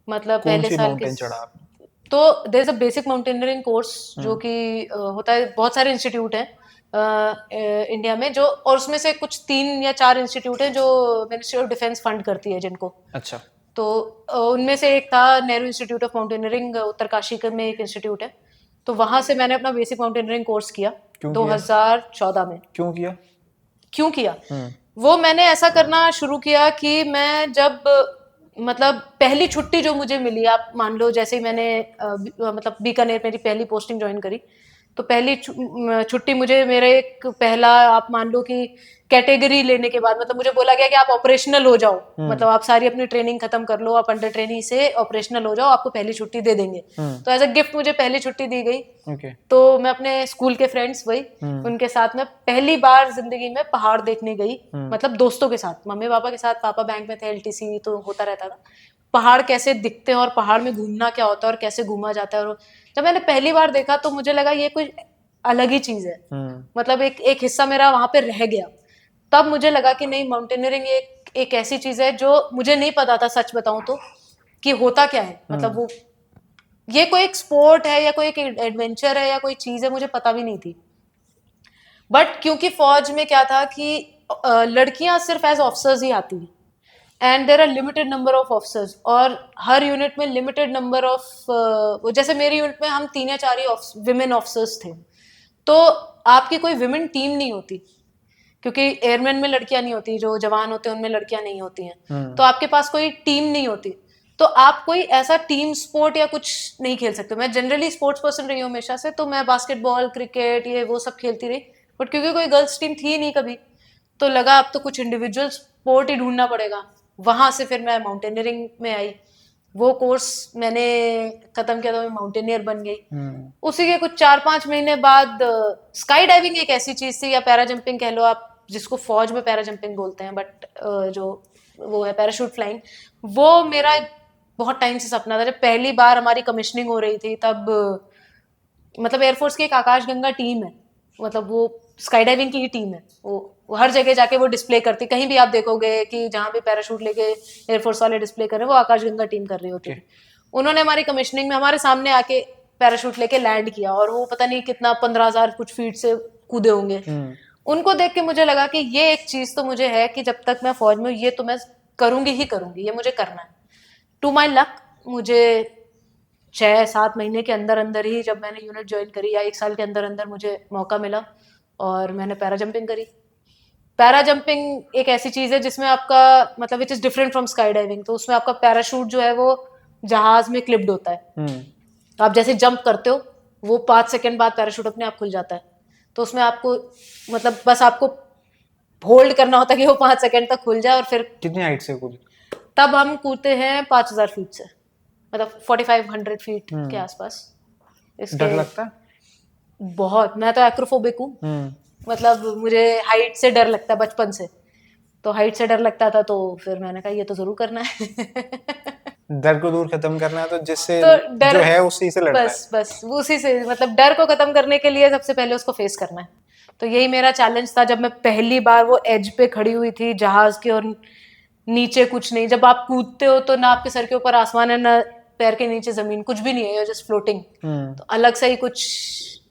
मतलब कौन पहले सी साल के माउंटेन चढ़ा आपने? तो there is a basic mountaineering course जो कि होता है, बहुत सारे इंस्टीट्यूट हैं इंडिया में जो, और उसमें से कुछ 3 या 4 इंस्टीट्यूट हैं जो मिनिस्ट्री ऑफ डिफेंस फंड करती है जिनको। अच्छा। तो उनमें से एक था Nehru institute of mountaineering, Uttarkashi में एक इंस्टीट्यूट है। तो वहां से मैंने अपना बेसिक माउंटेनियरिंग कोर्स किया क्यों किया? 2014 में। क्यों किया? क्यों किया? वो मैंने ऐसा करना शुरू किया कि मैं जब मतलब पहली छुट्टी जो मुझे मिली, आप मान लो जैसे ही मैंने मतलब बीकानेर मेरी पहली पोस्टिंग ज्वाइन करी, तो पहली छुट्टी मुझे मेरे एक पहला, आप मान लो कि कैटेगरी लेने के बाद मतलब मुझे बोला गया कि आप ऑपरेशनल हो जाओ, मतलब आप सारी अपनी ट्रेनिंग खत्म कर लो, आप अंडर ट्रेनिंग से ऑपरेशनल हो जाओ, आपको पहली छुट्टी दे देंगे। तो एज अ गिफ्ट मुझे पहली छुट्टी दी गई। ओके। तो मैं अपने स्कूल के फ्रेंड्स वही उनके साथ में पहली बार जिंदगी में पहाड़ देखने गई। मतलब दोस्तों के साथ, मम्मी पापा के साथ, पापा बैंक में थे, एलटीसी तो होता रहता था। पहाड़ कैसे दिखते हैं और पहाड़ में घूमना क्या होता है और कैसे घूमा जाता है, और जब मैंने पहली बार देखा तो मुझे लगा ये कुछ अलग ही चीज है। मतलब एक हिस्सा मेरा वहां पे रह गया। तब मुझे लगा कि नहीं, माउंटेनियरिंग एक ऐसी चीज है जो मुझे नहीं पता था, सच बताऊं तो, कि होता क्या है। मतलब वो ये कोई एक स्पोर्ट है या कोई एक एडवेंचर है या कोई चीज है, मुझे पता भी नहीं थी। बट क्योंकि फौज में क्या था कि लड़कियां सिर्फ एज ऑफिसर्स ही आती हैं, and there are limited number of officers, और हर यूनिट में लिमिटेड नंबर ऑफ, जैसे मेरी यूनिट में हम 3 या 4 ही विमेन ऑफिसर्स थे, तो आपकी कोई विमेन टीम नहीं होती, क्योंकि एयरमैन में लड़कियां नहीं होती, जो जवान होते हैं उनमें लड़कियां नहीं होती हैं, तो आपके पास कोई टीम नहीं होती, तो आप कोई ऐसा टीम स्पोर्ट या कुछ नहीं खेल सकते। मैं जनरली स्पोर्ट्स पर्सन रही हूँ हमेशा से, तो मैं बास्केटबॉल, क्रिकेट, ये वो सब खेलती रही, बट क्योंकि कोई गर्ल्स टीम थी नहीं कभी, तो लगा अब तो कुछ इंडिविजुअल स्पोर्ट ही ढूंढना पड़ेगा। वहां से फिर मैं माउंटेनियरिंग में आई, वो कोर्स मैंने खत्म किया तो मैं माउंटेनियर बन गई। उसी के कुछ 4-5 महीने बाद स्काई डाइविंग एक ऐसी चीज थी, या पैरा जंपिंग कह लो आप, जिसको फौज में पैरा जंपिंग बोलते हैं, बट जो वो है पैराशूट फ्लाइंग, वो मेरा बहुत टाइम से सपना था। जब पहली बार हमारी कमिश्निंग हो रही थी तब मतलब एयरफोर्स की एक आकाशगंगा टीम है, मतलब वो स्काई डाइविंग की ही टीम है, वो हर जगह जाके वो डिस्प्ले करती, कहीं भी आप देखोगे कि जहाँ भी पैराशूट लेके एयरफोर्स वाले डिस्प्ले कर रहे हैं, वो आकाशगंगा टीम कर रही होती है। उन्होंने हमारी कमिश्निंग में हमारे सामने आके पैराशूट लेके लैंड किया, और वो पता नहीं कितना 15,000 कुछ फीट से कूदे होंगे। उनको देख के मुझे लगा कि ये एक चीज तो मुझे है कि जब तक मैं फौज में हूँ ये तो मैं करूंगी ही करूंगी, ये मुझे करना है। टू माई लक मुझे 6-7 महीने के अंदर अंदर ही, जब मैंने यूनिट ज्वाइन करी, या 1 साल के अंदर अंदर मुझे मौका मिला और मैंने पैरा जंपिंग करी। पैरा जंपिंग एक ऐसी चीज है जिसमें आपका मतलब which is different from sky diving, तो उसमें आपका पैराशूट जो है वो जहाज में क्लिप्ड होता है। आप जैसे जंप करते हो, वो 5 सेकंड बाद पैराशूट अपने आप खुल जाता है, तो उसमें आपको मतलब बस आपको होल्ड करना होता है कि वो 5 सेकंड तक खुल जाए, और फिर कितनी हाइट से कूदे? तब हम कूदते हैं 5,000 फीट से, मतलब 4500 फीट के आसपास। डर लगता है? बहुत, मैं तो एक्रोफोबिक हूँ, मतलब मुझे हाइट से डर लगता है बचपन से, तो हाइट से डर लगता था, तो फिर मैंने कहा ये तो जरूर करना है। डर को दूर खत्म करना है, तो जिससे तो डर जो है उसी से लड़ना बस वो उसी से, मतलब डर को खत्म करने के लिए सबसे पहले उसको फेस करना है। तो यही मेरा चैलेंज था जब मैं पहली बार वो एज पे खड़ी हुई थी जहाज के, और नीचे कुछ नहीं। जब आप कूदते हो तो ना आपके सर के ऊपर आसमान है, ना पैर के नीचे जमीन, कुछ भी नहीं है, यू जस्ट फ्लोटिंग। तो अलग से ही कुछ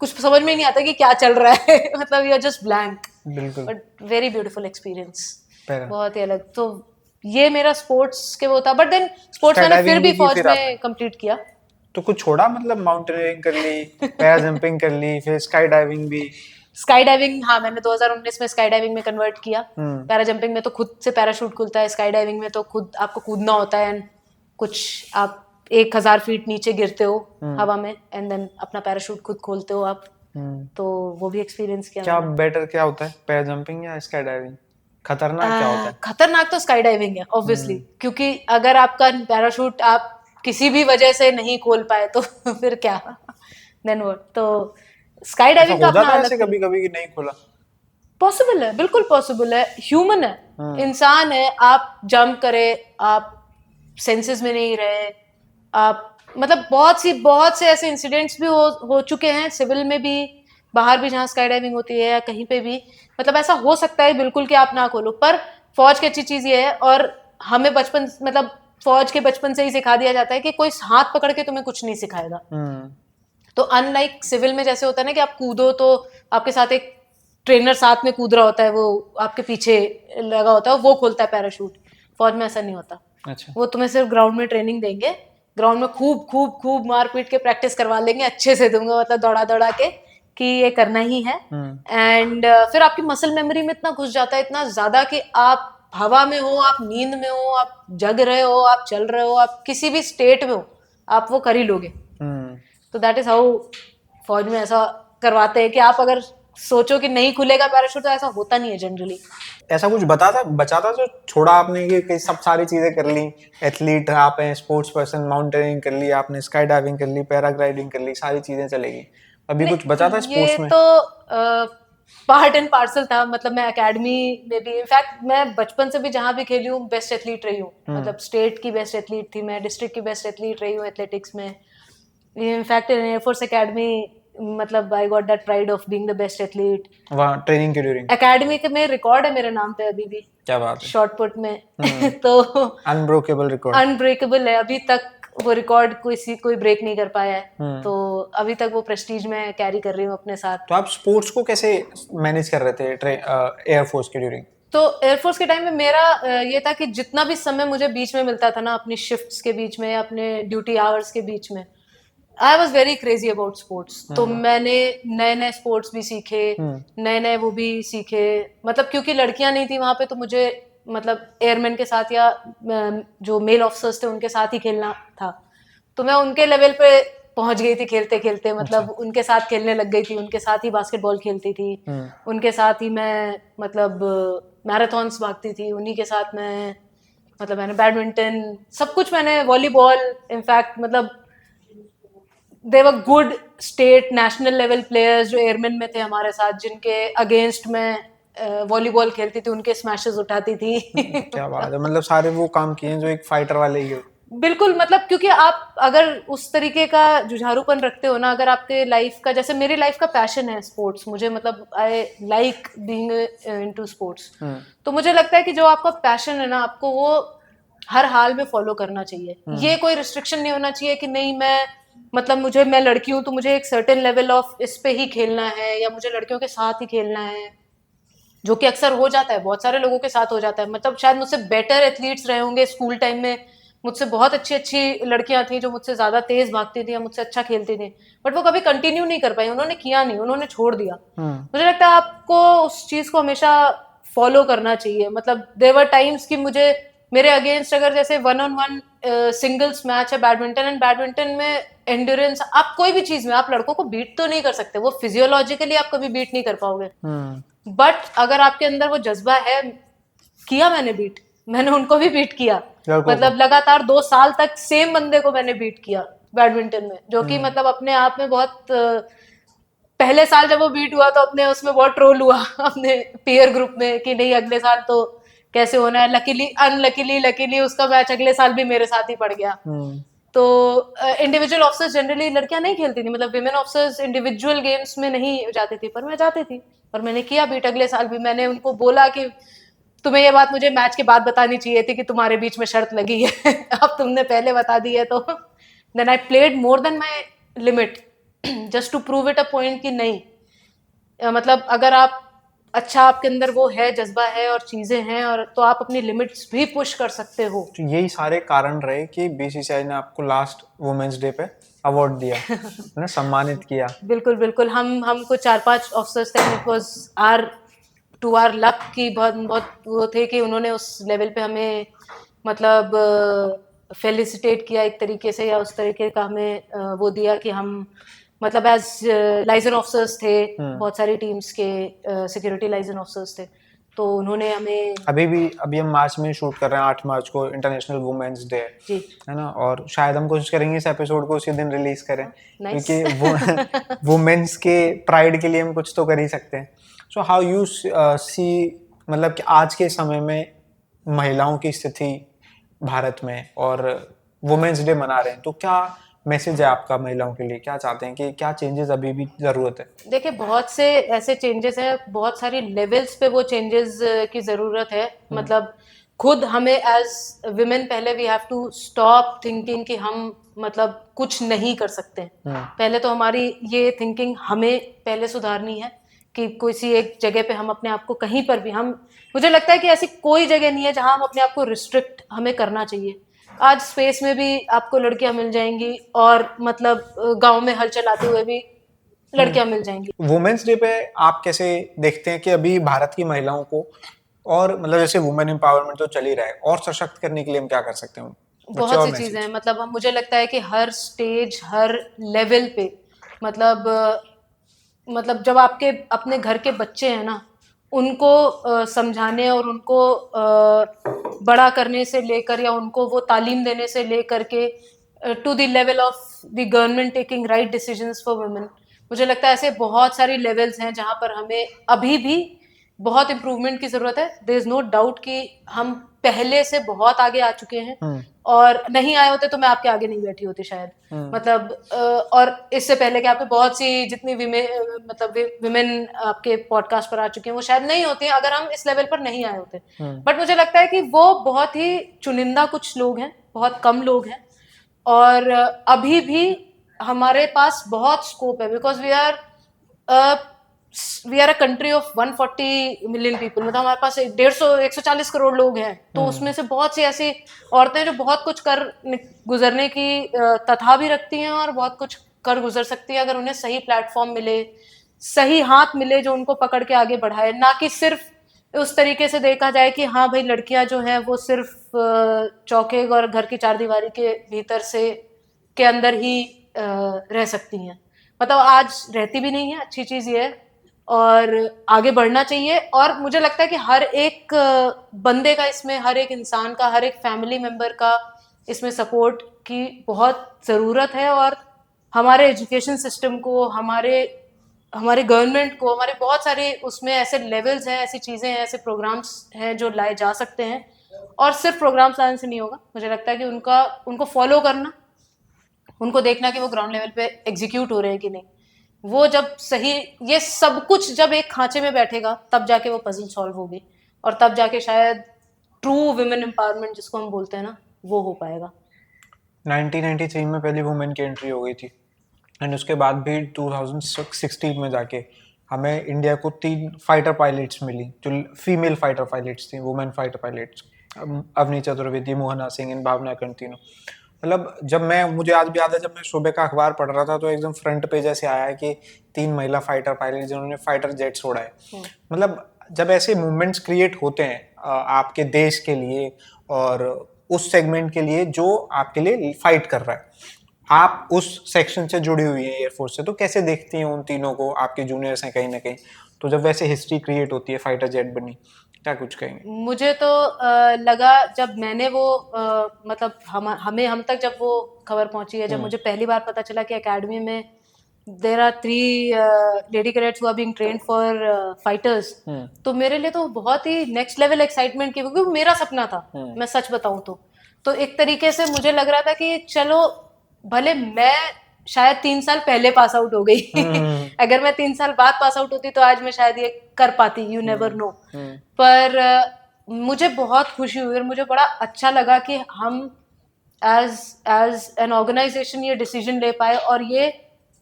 समझ में नहीं आता कि क्या चल रहा है। मतलब यू आर जस्ट ब्लैंक। बिल्कुल। But very beautiful experience, para बहुत ही अलग। तो ये मेरा स्पोर्ट्स के वो था, बट देन स्पोर्ट्स मैंने Skydiving फिर भी भी की फौज फिर में आपने? कंप्लीट किया। तो कुछ छोड़ा, मतलब माउंटेनियरिंग कर ली, पैरा जंपिंग कर ली, फिर स्काई डाइविंग भी? स्काई डाइविंग, हाँ, मैंने 2019 में स्काई डाइविंग में कन्वर्ट किया। पैरा जंपिंग में तो खुद से पैराशूट खुलता है, स्काई डाइविंग में तो खुद आपको कूदना होता है, एंड कुछ आप 1000 फीट नीचे गिरते हो हवा में, एंड देन अपना पैराशूट खुद खोलते हो आप। तो वो भी एक्सपीरियंस किया। क्या बेटर क्या होता है, पैरा जंपिंग या स्काई डाइविंग? खतरनाक क्या होता है? खतरनाक तो स्काई डाइविंग है ऑब्वियसली, क्योंकि अगर आपका पैराशूट आप किसी भी वजह से नहीं खोल पाए तो फिर क्या, देन व्हाट। तो स्काई ऐसा डाइविंग का हो अपना जाता है ऐसे अलग कभी कभी कि नहीं खोला? पॉसिबल है, बिल्कुल पॉसिबल है, ह्यूमन है, इंसान है। आप जंप करे, आप सेंसेस में नहीं रहे, आप मतलब बहुत से ऐसे इंसिडेंट्स भी हो चुके हैं, सिविल में भी, बाहर भी जहाँ स्काई डाइविंग होती है, या कहीं पे भी। मतलब ऐसा हो सकता है बिल्कुल कि आप ना खोलो, पर फौज की अच्छी चीज ये है, और हमें बचपन मतलब फौज के बचपन से ही सिखा दिया जाता है कि कोई हाथ पकड़ के तुम्हें कुछ नहीं सिखाएगा। तो अनलाइक सिविल में जैसे होता है ना कि आप कूदो तो आपके साथ एक ट्रेनर साथ में कूद रहा होता है, वो आपके पीछे लगा होता है, वो खोलता है पैराशूट। फौज में ऐसा नहीं होता। अच्छा। वो तुम्हें सिर्फ ग्राउंड में ट्रेनिंग देंगे, ग्राउंड में खूब खूब खूब मार पीट के प्रैक्टिस करवा लेंगे, अच्छे से दूंगा, मतलब दौड़ा दौड़ा के कि ये करना ही है। एंड फिर आपकी मसल मेमोरी में इतना घुस जाता है, इतना ज्यादा, कि आप हवा में हो, आप नींद में हो, आप जग रहे हो, आप चल रहे हो, आप किसी भी स्टेट में हो, आप वो कर ही लोगे। तो दैट इज हाउ फौज में ऐसा करवाते हैं कि आप अगर सोचो कि नहीं खुलेगा पैराशूट, तो ऐसा होता नहीं है जनरली। ऐसा कुछ बचा था जो छोड़ा आपने, कि सब सारी चीजें कर ली? एथलीट आप हैं, स्पोर्ट्स पर्सन, माउंटेनियरिंग कर ली आपने, स्काई डाइविंग कर ली, पैराग्लाइडिंग कर ली, सारी चीजें चलेगी, अभी कुछ बचा था स्पोर्ट्स में? ये तो पार्ट एंड पार्सल था। मतलब मैं एकेडमी में भी, इनफैक्ट मैं बचपन से भी जहाँ भी खेली हूँ बेस्ट एथलीट रही हूँ, मतलब स्टेट की बेस्ट एथलीट थी मैं, डिस्ट्रिक्ट की बेस्ट एथलीट रही हूँ एथलेटिक्स में। इनफैक्ट इन एयरफोर्स एकेडमी, मतलब I got that pride of being the best athlete वहाँ ट्रेनिंग के ड्यूरिंग? एकेडमी के में रिकॉर्ड है मेरे नाम पे अभी भी। क्या बात है। शॉर्ट पुट में तो अनब्रेकेबल रिकॉर्ड। अनब्रेकेबल है अभी तक, वो रिकॉर्ड कोई ब्रेक नहीं कर पाया है। तो अभी तक वो प्रेस्टीज में कैरी कर रही हूँ अपने साथ। तो आप स्पोर्ट्स को कैसे मैनेज कर रहे थे एयरफोर्स के ड्यूरिंग? तो एयरफोर्स के टाइम में मेरा ये था कि जितना भी समय मुझे बीच में मिलता था ना, अपनी शिफ्ट्स के बीच में, अपने ड्यूटी आवर्स के बीच में, I was very crazy about sports. तो मैंने नए नए स्पोर्ट्स भी सीखे, नए नए वो भी सीखे। मतलब क्योंकि लड़कियां नहीं थी वहां पे, तो मुझे मतलब एयरमैन के साथ या जो मेल ऑफिसर्स थे उनके साथ ही खेलना था। तो मैं उनके लेवल पे पहुंच गई थी खेलते खेलते। मतलब उनके साथ खेलने लग गई थी, उनके साथ ही बास्केटबॉल खेलती थी, उनके साथ ही मैं मतलब मैराथन्स भागती थी, उन्हीं के साथ मैं मतलब मैंने बैडमिंटन सब कुछ, मैंने वॉलीबॉल, इनफैक्ट मतलब they were good state national level players जो एयरमैन में थे हमारे साथ, जिनके अगेंस्ट मैं वॉलीबॉल खेलती थी, उनके स्मैशेस उठाती थी। क्या बात है, मतलब सारे वो काम किए हैं जो एक फाइटर वाले ही होते। बिल्कुल, मतलब क्योंकि आप अगर उस तरीके का जुझारूपन रखते हो ना, अगर आपके लाइफ का, जैसे मेरी लाइफ का पैशन है स्पोर्ट्स, मुझे मतलब I like being into sports. तो मुझे लगता है कि जो आपका पैशन है ना, आपको वो हर हाल में फॉलो करना चाहिए। ये कोई रिस्ट्रिक्शन नहीं होना चाहिए कि नहीं मैं मतलब मैं लड़की हूं तो मुझे एक सर्टेन लेवल ऑफ इस पे ही खेलना है, या मुझे लड़कियों के साथ ही खेलना है, जो कि अक्सर हो जाता है, बहुत सारे लोगों के साथ हो जाता है। मतलब शायद मुझसे बेटर एथलीट्स रहे होंगे स्कूल टाइम में, मुझसे बहुत अच्छी अच्छी लड़कियां थी जो मुझसे ज्यादा तेज भागती थी या मुझसे अच्छा खेलती थी, बट वो कभी कंटिन्यू नहीं कर पाई, उन्होंने किया नहीं, उन्होंने छोड़ दिया। मुझे लगता है आपको उस चीज को हमेशा फॉलो करना चाहिए। मतलब देवर टाइम्स कि मुझे मेरे अगेंस्ट अगर जैसे 1-on-1 सिंगल्स मैच है बैडमिंटन, एंड बैडमिंटन में एंड्योरेंस, आप कोई भी चीज में आप लड़कों को बीट तो नहीं कर सकते, वो फिजियोलॉजिकली आप कभी बीट नहीं कर पाओगे। बट अगर आपके अंदर वो जज्बा है, किया मैंने बीट, मैंने उनको भी बीट किया। मतलब लगातार 2 साल तक सेम बंदे को मैंने बीट किया बैडमिंटन में, जो कि मतलब अपने आप में बहुत पहले साल जब वो बीट हुआ तो अपने उसमें बहुत ट्रोल हुआ अपने पीयर ग्रुप में कि नहीं अगले साल तो कैसे होना है। लकीली लकीली उसका मैच अगले साल भी मेरे साथ ही पड़ गया। तो इंडिविजुअल ऑफिसर्स जनरली लड़कियां नहीं खेलती थी, मतलब विमेन ऑफिसर्स इंडिविजुअल गेम्स में नहीं जाती थी, पर मैं जाती थी और मैंने किया बीट अगले साल भी। मैंने उनको बोला कि तुम्हें ये बात मुझे मैच के बाद बतानी चाहिए थी कि तुम्हारे बीच में शर्त लगी है अब तुमने पहले बता दी है। तो then I played more than my limit just to prove it a point कि नहीं, मतलब अगर आप अच्छा, आपके अंदर वो है, जज्बा है और चीजें हैं, और तो आप अपनी लिमिट्स भी पुश कर सकते हो। तो यही सारे कारण रहे कि बीसीसीआई ने आपको लास्ट वुमेन्स डे पे अवार्ड दिया ना, सम्मानित किया। बिल्कुल बिल्कुल, हम कुछ 4-5 ऑफिसर्स थे, it was our to our luck की बहुत बहुत वो थे कि उन्होंने उस लेवल पे हमें मतलब फेलिसिटेट किया एक तरीके से, या उस तरीके का हमें वो दिया कि हम मतलब एज लाइजन ऑफिसर्स थे, बहुत सारी टीम्स के सिक्योरिटी लाइजन ऑफिसर्स थे, तो उन्होंने हमें अभी हम मार्च में शूट कर रहे हैं, 8 मार्च को इंटरनेशनल वुमेन्स डे है ना, और शायद हम कोशिश करेंगे इस एपिसोड को उसी दिन रिलीज करें, क्योंकि वो वुमेन्स के प्राइड के लिए हम कुछ तो कर ही सकते हैं। सो हाउ यू सी, मतलब कि आज के समय में महिलाओं की स्थिति भारत में, और वुमेन्स डे मना रहे हैं, तो क्या मैसेज है आपका महिलाओं के लिए, क्या चाहते हैं कि क्या चेंजेस अभी भी जरूरत है? देखिए, बहुत से ऐसे चेंजेस हैं, बहुत सारी लेवल्स पे वो चेंजेस की जरूरत है। मतलब खुद हमें एज विमेन पहले we have to stop thinking कि हम मतलब कुछ नहीं कर सकते। पहले तो हमारी ये थिंकिंग हमें पहले सुधारनी है कि किसी एक जगह पे हम अपने आप को कहीं पर भी हम, मुझे लगता है कि ऐसी कोई जगह नहीं है जहां हम अपने आप को रिस्ट्रिक्ट हमें करना चाहिए। आज स्पेस में भी आपको लड़कियां मिल जाएंगी, और मतलब गांव में हल चलाते हुए भी लड़कियां मिल जाएंगी। वुमेन्स डे पे आप कैसे देखते हैं कि अभी भारत की महिलाओं को, और मतलब जैसे वुमेन एम्पावरमेंट तो चल ही रहा है, और सशक्त करने के लिए हम क्या कर सकते हैं? बहुत सी चीजें हैं। मतलब मुझे लगता है कि हर स्टेज, हर लेवल पे मतलब जब आपके अपने घर के बच्चे हैं ना, उनको समझाने और उनको बड़ा करने से लेकर, या उनको वो तालीम देने से लेकर के to the level of the government taking right decisions for women, मुझे लगता है ऐसे बहुत सारी लेवल्स हैं जहां पर हमें अभी भी बहुत इम्प्रूवमेंट की जरूरत है। देयर इज नो डाउट कि हम पहले से बहुत आगे आ चुके हैं, और नहीं आए होते तो मैं आपके आगे नहीं बैठी होती शायद। मतलब और इससे पहले कि आपके बहुत सी जितनी विमेन आपके पॉडकास्ट पर आ चुकी हैं, वो शायद नहीं होती हैं अगर हम इस लेवल पर नहीं आए होते। बट मुझे लगता है कि वो बहुत ही चुनिंदा कुछ लोग हैं, बहुत कम लोग हैं, और अभी भी हमारे पास बहुत स्कोप है, because we are we are a country of 140 million people, मतलब हमारे पास 140 करोड़ लोग हैं, तो उसमें से बहुत सी ऐसी औरतें जो बहुत कुछ कर गुजरने की तथा भी रखती हैं और बहुत कुछ कर गुजर सकती है, अगर उन्हें सही प्लेटफॉर्म मिले, सही हाथ मिले जो उनको पकड़ के आगे बढ़ाए, ना कि सिर्फ उस तरीके से देखा जाए कि हाँ भाई लड़कियां जो हैं वो सिर्फ चौके और घर की चारदीवारी के भीतर से के अंदर ही रह सकती हैं। मतलब आज रहती भी नहीं है, अच्छी चीज ये है, और आगे बढ़ना चाहिए। और मुझे लगता है कि हर एक बंदे का इसमें, हर एक इंसान का, हर एक फैमिली मेंबर का इसमें सपोर्ट की बहुत ज़रूरत है। और हमारे एजुकेशन सिस्टम को, हमारे हमारे गवर्नमेंट को, हमारे बहुत सारे उसमें ऐसे लेवल्स हैं, ऐसी चीज़ें हैं, ऐसे प्रोग्राम्स हैं जो लाए जा सकते हैं। और सिर्फ प्रोग्राम्स लाने से नहीं होगा, मुझे लगता है कि उनको फॉलो करना, उनको देखना कि वो ग्राउंड लेवल पे एग्जीक्यूट हो रहे हैं कि नहीं, वो जब सही, ये सब कुछ जब एक खांचे में बैठेगा तब जाके वो पजल सॉल्व होगी, और तब जाके शायद ट्रू वुमेन एम्पावरमेंट जिसको हम बोलते हैं ना, वो हो पाएगा। 1993 में पहली वुमेन की एंट्री हो गई थी, एंड उसके बाद भी 2016 में जाके हमें इंडिया को 3 फाइटर पायलट्स मिली जो फीमेल फाइटर पायलट्स थी, women fighter pilots, Avani Chaturvedi, Mohana Singh and Bhawana Karn, तीनों। मतलब जब मैं, मुझे आज भी याद है, जब मैं सुबह का अखबार पढ़ रहा था तो एकदम फ्रंट पेज ऐसे आया है कि 3 महिला फाइटर पायलट जिन्होंने फाइटर जेट्स उड़ाए। मतलब जब ऐसे मूवमेंट्स क्रिएट होते हैं आपके देश के लिए और उस सेगमेंट के लिए जो आपके लिए फाइट कर रहा है, आप उस सेक्शन से जुड़ी हुई है एयरफोर्स से, तो कैसे देखती हैं उन तीनों को? आपके जूनियर्स हैं कहीं ना कहीं, तो जब वैसे हिस्ट्री क्रिएट होती है, फाइटर जेट बनी, क्या कुछ कहेंगे? मुझे तो लगा जब मैंने वो मतलब हम तक जब वो खबर पहुंची है, जब मुझे पहली बार पता चला कि एकेडमी में there are 3 lady cadets who are being trained for fighters, तो मेरे लिए तो बहुत ही नेक्स्ट लेवल एक्साइटमेंट की, क्योंकि वो मेरा सपना था, मैं सच बताऊं तो एक तरीके से मुझे लग रहा था कि चलो, भले मैं शायद 3 साल पहले पास आउट हो गई अगर मैं 3 साल बाद पास आउट होती तो आज मैं शायद ये कर पाती, यू नेवर नो। पर मुझे बहुत खुशी हुई और मुझे बड़ा अच्छा लगा कि हम एज एज एन ऑर्गेनाइजेशन ये डिसीजन ले पाए, और ये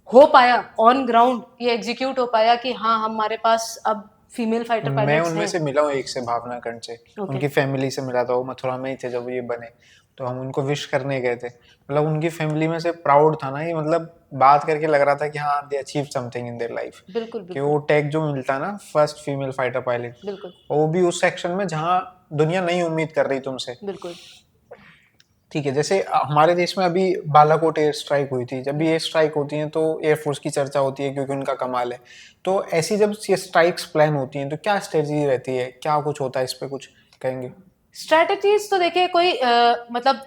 हो पाया ऑन ग्राउंड, ये एग्जीक्यूट हो पाया कि हाँ हमारे पास अब फीमेल फाइटर मैं पायलट्स उनमें हैं। से मिला हूँ एक से, भावना कर्ण से, उनकी फैमिली से मिला था, वो मथुरा में ही थे जब ये बने, तो हम उनको विश करने गए थे। मतलब उनकी फैमिली में से प्राउड था ना, ये मतलब बात करके लग रहा था कि हाँ they achieve something in their life, बिल्कुल कि बिल्कुल वो टैग जो मिलता है ना, फर्स्ट फीमेल फाइटर पायलट, बिल्कुल वो भी उस सेक्शन में जहाँ दुनिया नहीं उम्मीद कर रही तुमसे। बिल्कुल। ठीक है, जैसे हमारे देश में अभी बालाकोट एयर स्ट्राइक हुई थी, जब भी एयर स्ट्राइक होती है तो एयरफोर्स की चर्चा होती है क्योंकि उनका कमाल है। तो ऐसी जब ये स्ट्राइक्स प्लान होती हैं तो क्या स्ट्रेटजी रहती है, क्या कुछ होता है, इस पे कुछ कहेंगे? स्ट्रैटेजीज तो देखिए कोई मतलब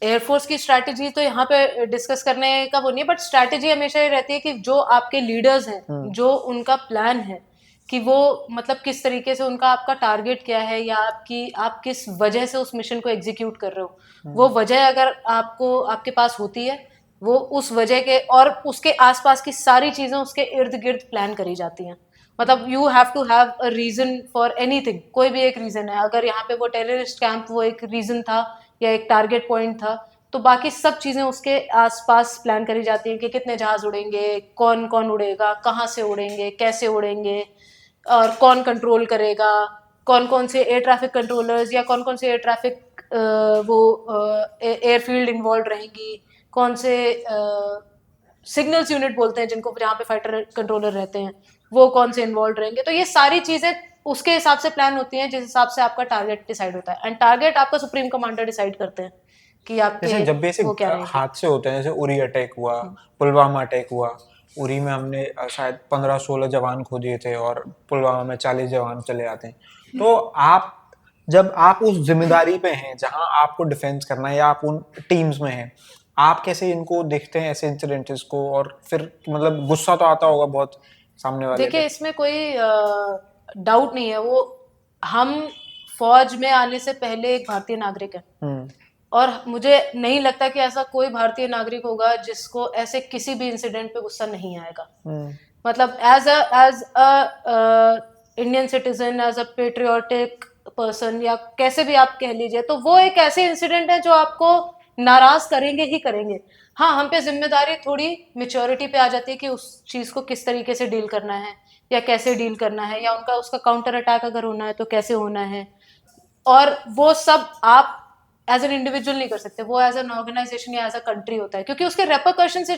एयरफोर्स की स्ट्रैटेजी तो यहाँ पे डिस्कस करने का वो नहीं है, बट स्ट्रैटेजी हमेशा ये रहती है कि जो आपके लीडर्स हैं, जो उनका प्लान है कि वो मतलब किस तरीके से, उनका आपका टारगेट क्या है, या आप किस वजह से उस मिशन को एग्जीक्यूट कर रहे हो, वो वजह अगर आपके पास होती है, वो उस वजह के और उसके आसपास की सारी चीजें उसके इर्द गिर्द प्लान करी जाती हैं। मतलब you have to have a reason for anything, कोई भी एक रीजन है, अगर यहाँ पे वो टेररिस्ट कैंप वो एक रीजन था या एक टारगेट पॉइंट था, तो बाकी सब चीजें उसके आसपास प्लान करी जाती हैं कि कितने जहाज उड़ेंगे, कौन कौन उड़ेगा, कहाँ से उड़ेंगे, कैसे उड़ेंगे, और कौन कंट्रोल करेगा, कौन कौन से एयर ट्रैफिक कंट्रोलर्स या कौन कौन से एयर ट्रैफिक वो एयरफील्ड इन्वॉल्व रहेंगी, कौन से सिग्नल्स यूनिट बोलते हैं जिनको, जहाँ पे फाइटर कंट्रोलर रहते हैं, वो कौन से इन्वॉल्व रहेंगे। तो ये सारी चीजें उसके हिसाब से प्लान होती हैं, जिस हिसाब से आपका टारगेट डिसाइड होता है, एंड टारगेट आपका सुप्रीम कमांडर डिसाइड करते हैं कि आपके जैसे जब भी ऐसे वो क्या रहेंगे। हादसे होते हैं, जैसे उरी अटैक हुआ, पुलवामा अटैक हुआ, उरी में हमने शायद 15-16 जवान खो दिए थे और पुलवामा में 40 जवान चले आते हैं। तो आप, जब आप उस जिम्मेदारी पे हैं जहां आपको डिफेंस करना है या आप उन टीम्स में हैं, आप कैसे इनको देखते हैं ऐसे इंसिडेंट्स को? और फिर मतलब गुस्सा तो आता होगा बहुत सामने वाले देखिए पे। इसमें कोई डाउट नहीं है, वो हम फौज में आने से पहले एक भारतीय नागरिक है, और मुझे नहीं लगता कि ऐसा कोई भारतीय नागरिक होगा जिसको ऐसे किसी भी इंसिडेंट पे गुस्सा नहीं आएगा। मतलब as a Indian citizen, as a patriotic person, या कैसे भी आप कह लीजिए, तो वो एक ऐसे इंसिडेंट है जो आपको नाराज करेंगे ही करेंगे। हाँ, हम पे जिम्मेदारी थोड़ी मेच्योरिटी पे आ जाती है कि उस चीज को किस तरीके से डील करना है, या कैसे डील करना है, या उनका उसका काउंटर अटैक अगर होना है तो कैसे होना है। और वो सब आप एज एन इंडिविजुअल नहीं कर सकते, वो एज एन ऑर्गेनाइजेशन या एज अ कंट्री होता है, क्योंकि उसके रेपरकशंस,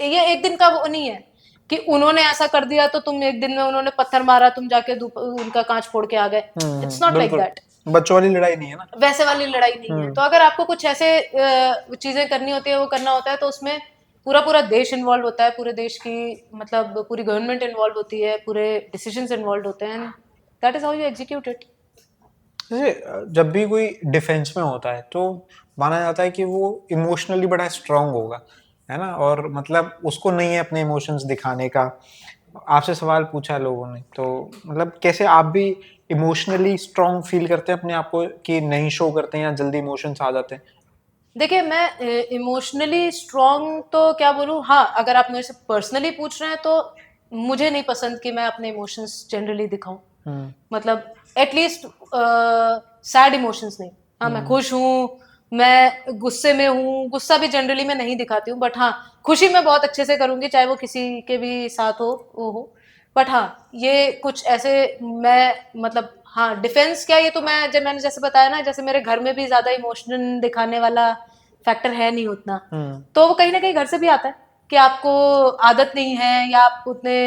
ये एक दिन का वो नहीं है कि उन्होंने ऐसा कर दिया तो तुम एक दिन में, उन्होंने पत्थर मारा तुम जाके उनका कांच फोड़ के आ गए। इट्स नॉट लाइक बिल्कुल, दैट। बच्चों वाली लड़ाई नहीं है ना। वैसे वाली लड़ाई नहीं है। तो अगर आपको कुछ ऐसे चीजें करनी होती है, वो करना होता है, तो उसमें पूरा पूरा देश इन्वॉल्व होता है, पूरे देश की मतलब पूरी गवर्नमेंट इन्वॉल्व होती है, पूरे डिसीजंस इन्वॉल्व होते हैं, and that is how you execute it. जैसे जब भी कोई डिफेंस में होता है तो माना जाता है कि वो इमोशनली बड़ा स्ट्रांग होगा, है ना, और मतलब उसको नहीं है अपने इमोशंस दिखाने का। आपसे सवाल पूछा लोगों ने, तो मतलब कैसे आप भी इमोशनली स्ट्रांग फील करते हैं अपने आप को, कि नहीं शो करते हैं या जल्दी इमोशंस आ जाते हैं? देखिए, मैं इमोशनली स्ट्रांग तो क्या बोलूँ, हाँ, अगर आप मेरे से पर्सनली पूछ रहे हैं तो मुझे नहीं पसंद कि मैं अपने इमोशंस जनरली दिखाऊं। मतलब एटलीस्ट सैड इमोशंस नहीं। हाँ, मैं खुश हूँ, मैं गुस्से में हूँ, गुस्सा भी जनरली मैं नहीं दिखाती हूँ, बट हाँ, खुशी मैं बहुत अच्छे से करूंगी, चाहे वो किसी के भी साथ हो, वो हो। बट हाँ, ये कुछ ऐसे मैं मतलब, हाँ, डिफेंस क्या, ये तो मैं जब मैंने जैसे बताया ना, जैसे मेरे घर में भी ज्यादा इमोशनल दिखाने वाला फैक्टर है नहीं उतना, तो वो कहीं ना कहीं घर से भी आता है कि आपको आदत नहीं है, या आप उतने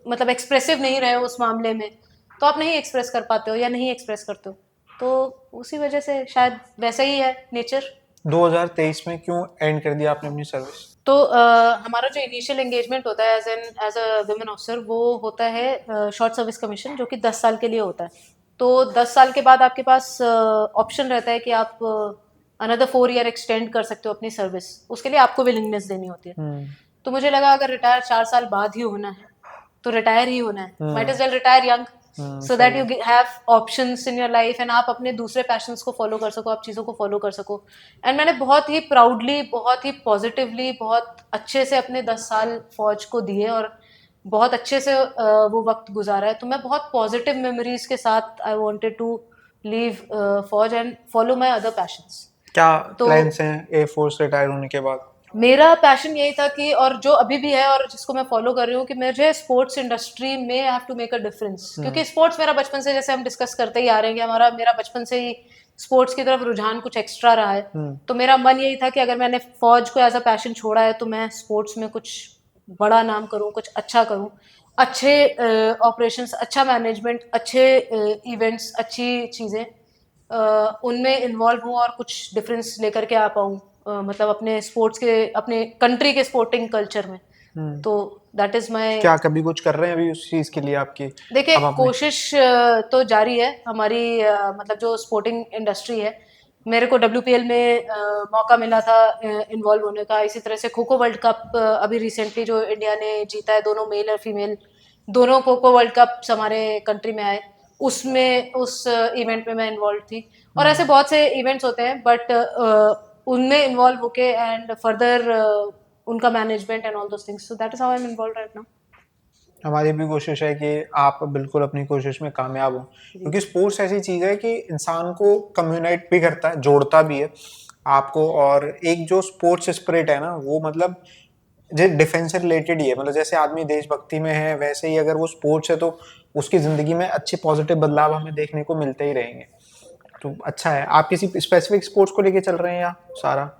मतलब एक्सप्रेसिव नहीं रहे हो उस मामले में, तो आप नहीं एक्सप्रेस कर पाते हो या नहीं एक्सप्रेस करते हो, तो उसी वजह से शायद वैसा ही है नेचर। 2023 में क्यों एंड कर दिया आपने अपनी सर्विस? तो हमारा जो इनिशियल एंगेजमेंट होता है एज अ वुमेन ऑफिसर, वो होता है शॉर्ट सर्विस कमीशन, जो कि 10 साल के लिए होता है। तो 10 साल के बाद आपके पास ऑप्शन रहता है कि आप अनदर 4 ईयर एक्सटेंड कर सकते हो अपनी सर्विस, उसके लिए आपको विलिंगनेस देनी होती है। तो मुझे लगा अगर रिटायर 4 साल बाद ही होना है तो रिटायर ही होना है, might as well retire young, so that you have options in your life, and आप अपने दूसरे पैशंस को फॉलो कर सको, आप चीज़ों को फॉलो कर सको। एंड मैंने बहुत ही प्राउडली, बहुत ही पॉजिटिवली, बहुत अच्छे से अपने 10 साल फौज को दिए, और बहुत अच्छे से वो वक्त गुजारा है। तो मैं बहुत पॉजिटिव मेमोरीज के साथ आई वॉन्टेड टू लीव फौज and follow my other patience. क्या तो प्लान्स हैं एयरफोर्स रिटायर होने के बाद? मेरा पैशन यही था कि, और जो अभी भी है और जिसको मैं फॉलो कर रही हूँ, कि मुझे स्पोर्ट्स इंडस्ट्री में I have to make a difference, क्योंकि स्पोर्ट्स मेरा बचपन से, जैसे हम डिस्कस करते ही आ रहे हैं, कि मेरा बचपन से ही स्पोर्ट्स की तरफ रुझान कुछ एक्स्ट्रा रहा है। तो मेरा मन यही था कि अगर मैंने फौज को एज अ पैशन छोड़ा है, तो मैं स्पोर्ट्स में कुछ बड़ा नाम करूँ, कुछ अच्छा करूँ, अच्छे ऑपरेशंस, अच्छा मैनेजमेंट, अच्छे इवेंट्स, अच्छी चीज़ें उनमें इन्वॉल्व हूँ, और कुछ डिफरेंस लेकर के आ पाऊँ, मतलब अपने स्पोर्ट्स के, अपने कंट्री के स्पोर्टिंग कल्चर में। तो दैट इज माय। क्या कभी कुछ कर रहे हैं अभी उस चीज के लिए आपकी? देखिए, अब आपने कोशिश तो जारी है हमारी, मतलब जो स्पोर्टिंग इंडस्ट्री है, मेरे को WPL में मौका मिला था इन्वॉल्व होने का। इसी तरह से खो खो वर्ल्ड कप अभी रिसेंटली जो इंडिया ने जीता है, दोनों मेल और फीमेल दोनों खो खो वर्ल्ड कप हमारे कंट्री में आए, उसमें उस इवेंट में मैं इन्वॉल्व थी। और ऐसे बहुत से इवेंट्स होते हैं, बट उनमें इन्वॉल्व होके एंड फर्दर उनका management and all those things, so that is how I am involve right now. हमारी भी कोशिश है कि आप बिल्कुल अपनी कोशिश में कामयाब हो, क्योंकि स्पोर्ट्स ऐसी चीज है कि इंसान को कम्युनाइट भी करता है, जोड़ता भी है आपको। और एक जो स्पोर्ट्स स्पिरिट है ना, वो मतलब जो डिफेंस से रिलेटेड ही है। मतलब जैसे आदमी देशभक्ति में है, वैसे ही अगर वो स्पोर्ट्स है तो उसकी जिंदगी में अच्छे पॉजिटिव बदलाव हमें देखने को मिलते ही रहेंगे। तो अच्छा है। आप किसी स्पेसिफिक स्पोर्ट्स को लेके चल रहे हैं या सारा?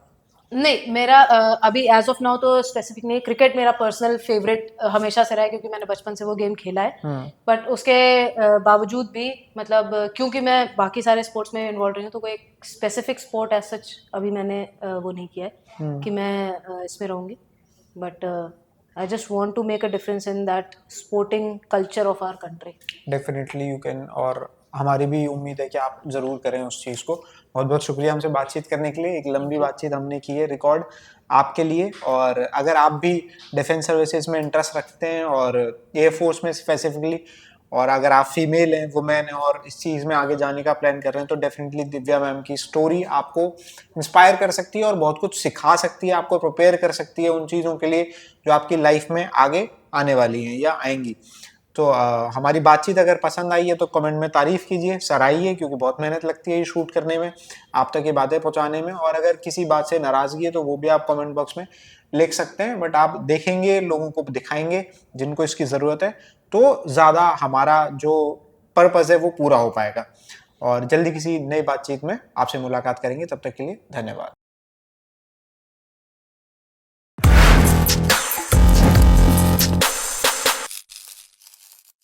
नहीं, मेरा अभी एज ऑफ नाउ तो स्पेसिफिक नहीं। क्रिकेट मेरा पर्सनल फेवरेट हमेशा से रहा है, क्योंकि मैंने बचपन से वो गेम खेला है। बट उसके बावजूद भी, मतलब क्योंकि मैं बाकी सारे स्पोर्ट्स में इन्वॉल्व रही हूँ, तो कोई एक स्पेसिफिक स्पोर्ट एज सच अभी मैंने वो नहीं किया है कि मैं इसमें रहूँगी। But I just want to make a difference in that sporting culture of our country. Definitely you can, और हमारी भी उम्मीद है कि आप जरूर करें उस चीज़ को। बहुत बहुत शुक्रिया हमसे बातचीत करने के लिए। एक लंबी बातचीत हमने की है रिकॉर्ड आपके लिए। और अगर आप भी डिफेंस सर्विसेज में इंटरेस्ट रखते हैं और एयरफोर्स में स्पेसिफिकली, और अगर आप फीमेल हैं, वुमेन हैं, और इस चीज़ में आगे जाने का प्लान कर रहे हैं, तो डेफिनेटली दिव्या मैम की स्टोरी आपको इंस्पायर कर सकती है और बहुत कुछ सिखा सकती है, आपको प्रिपेयर कर सकती है उन चीज़ों के लिए जो आपकी लाइफ में आगे आने वाली हैं या आएंगी। तो हमारी बातचीत अगर पसंद आई है तो कमेंट में तारीफ कीजिए, सराहिए, क्योंकि बहुत मेहनत लगती है ये शूट करने में, आप तक ये बातें पहुंचाने में। और अगर किसी बात से नाराजगी है तो वो भी आप कमेंट बॉक्स में लिख सकते हैं, बट आप देखेंगे, लोगों को दिखाएंगे जिनको इसकी ज़रूरत है, तो ज़्यादा हमारा जो पर्पज़ है वो पूरा हो पाएगा। और जल्दी किसी नई बातचीत में आपसे मुलाकात करेंगे, तब तक के लिए धन्यवाद।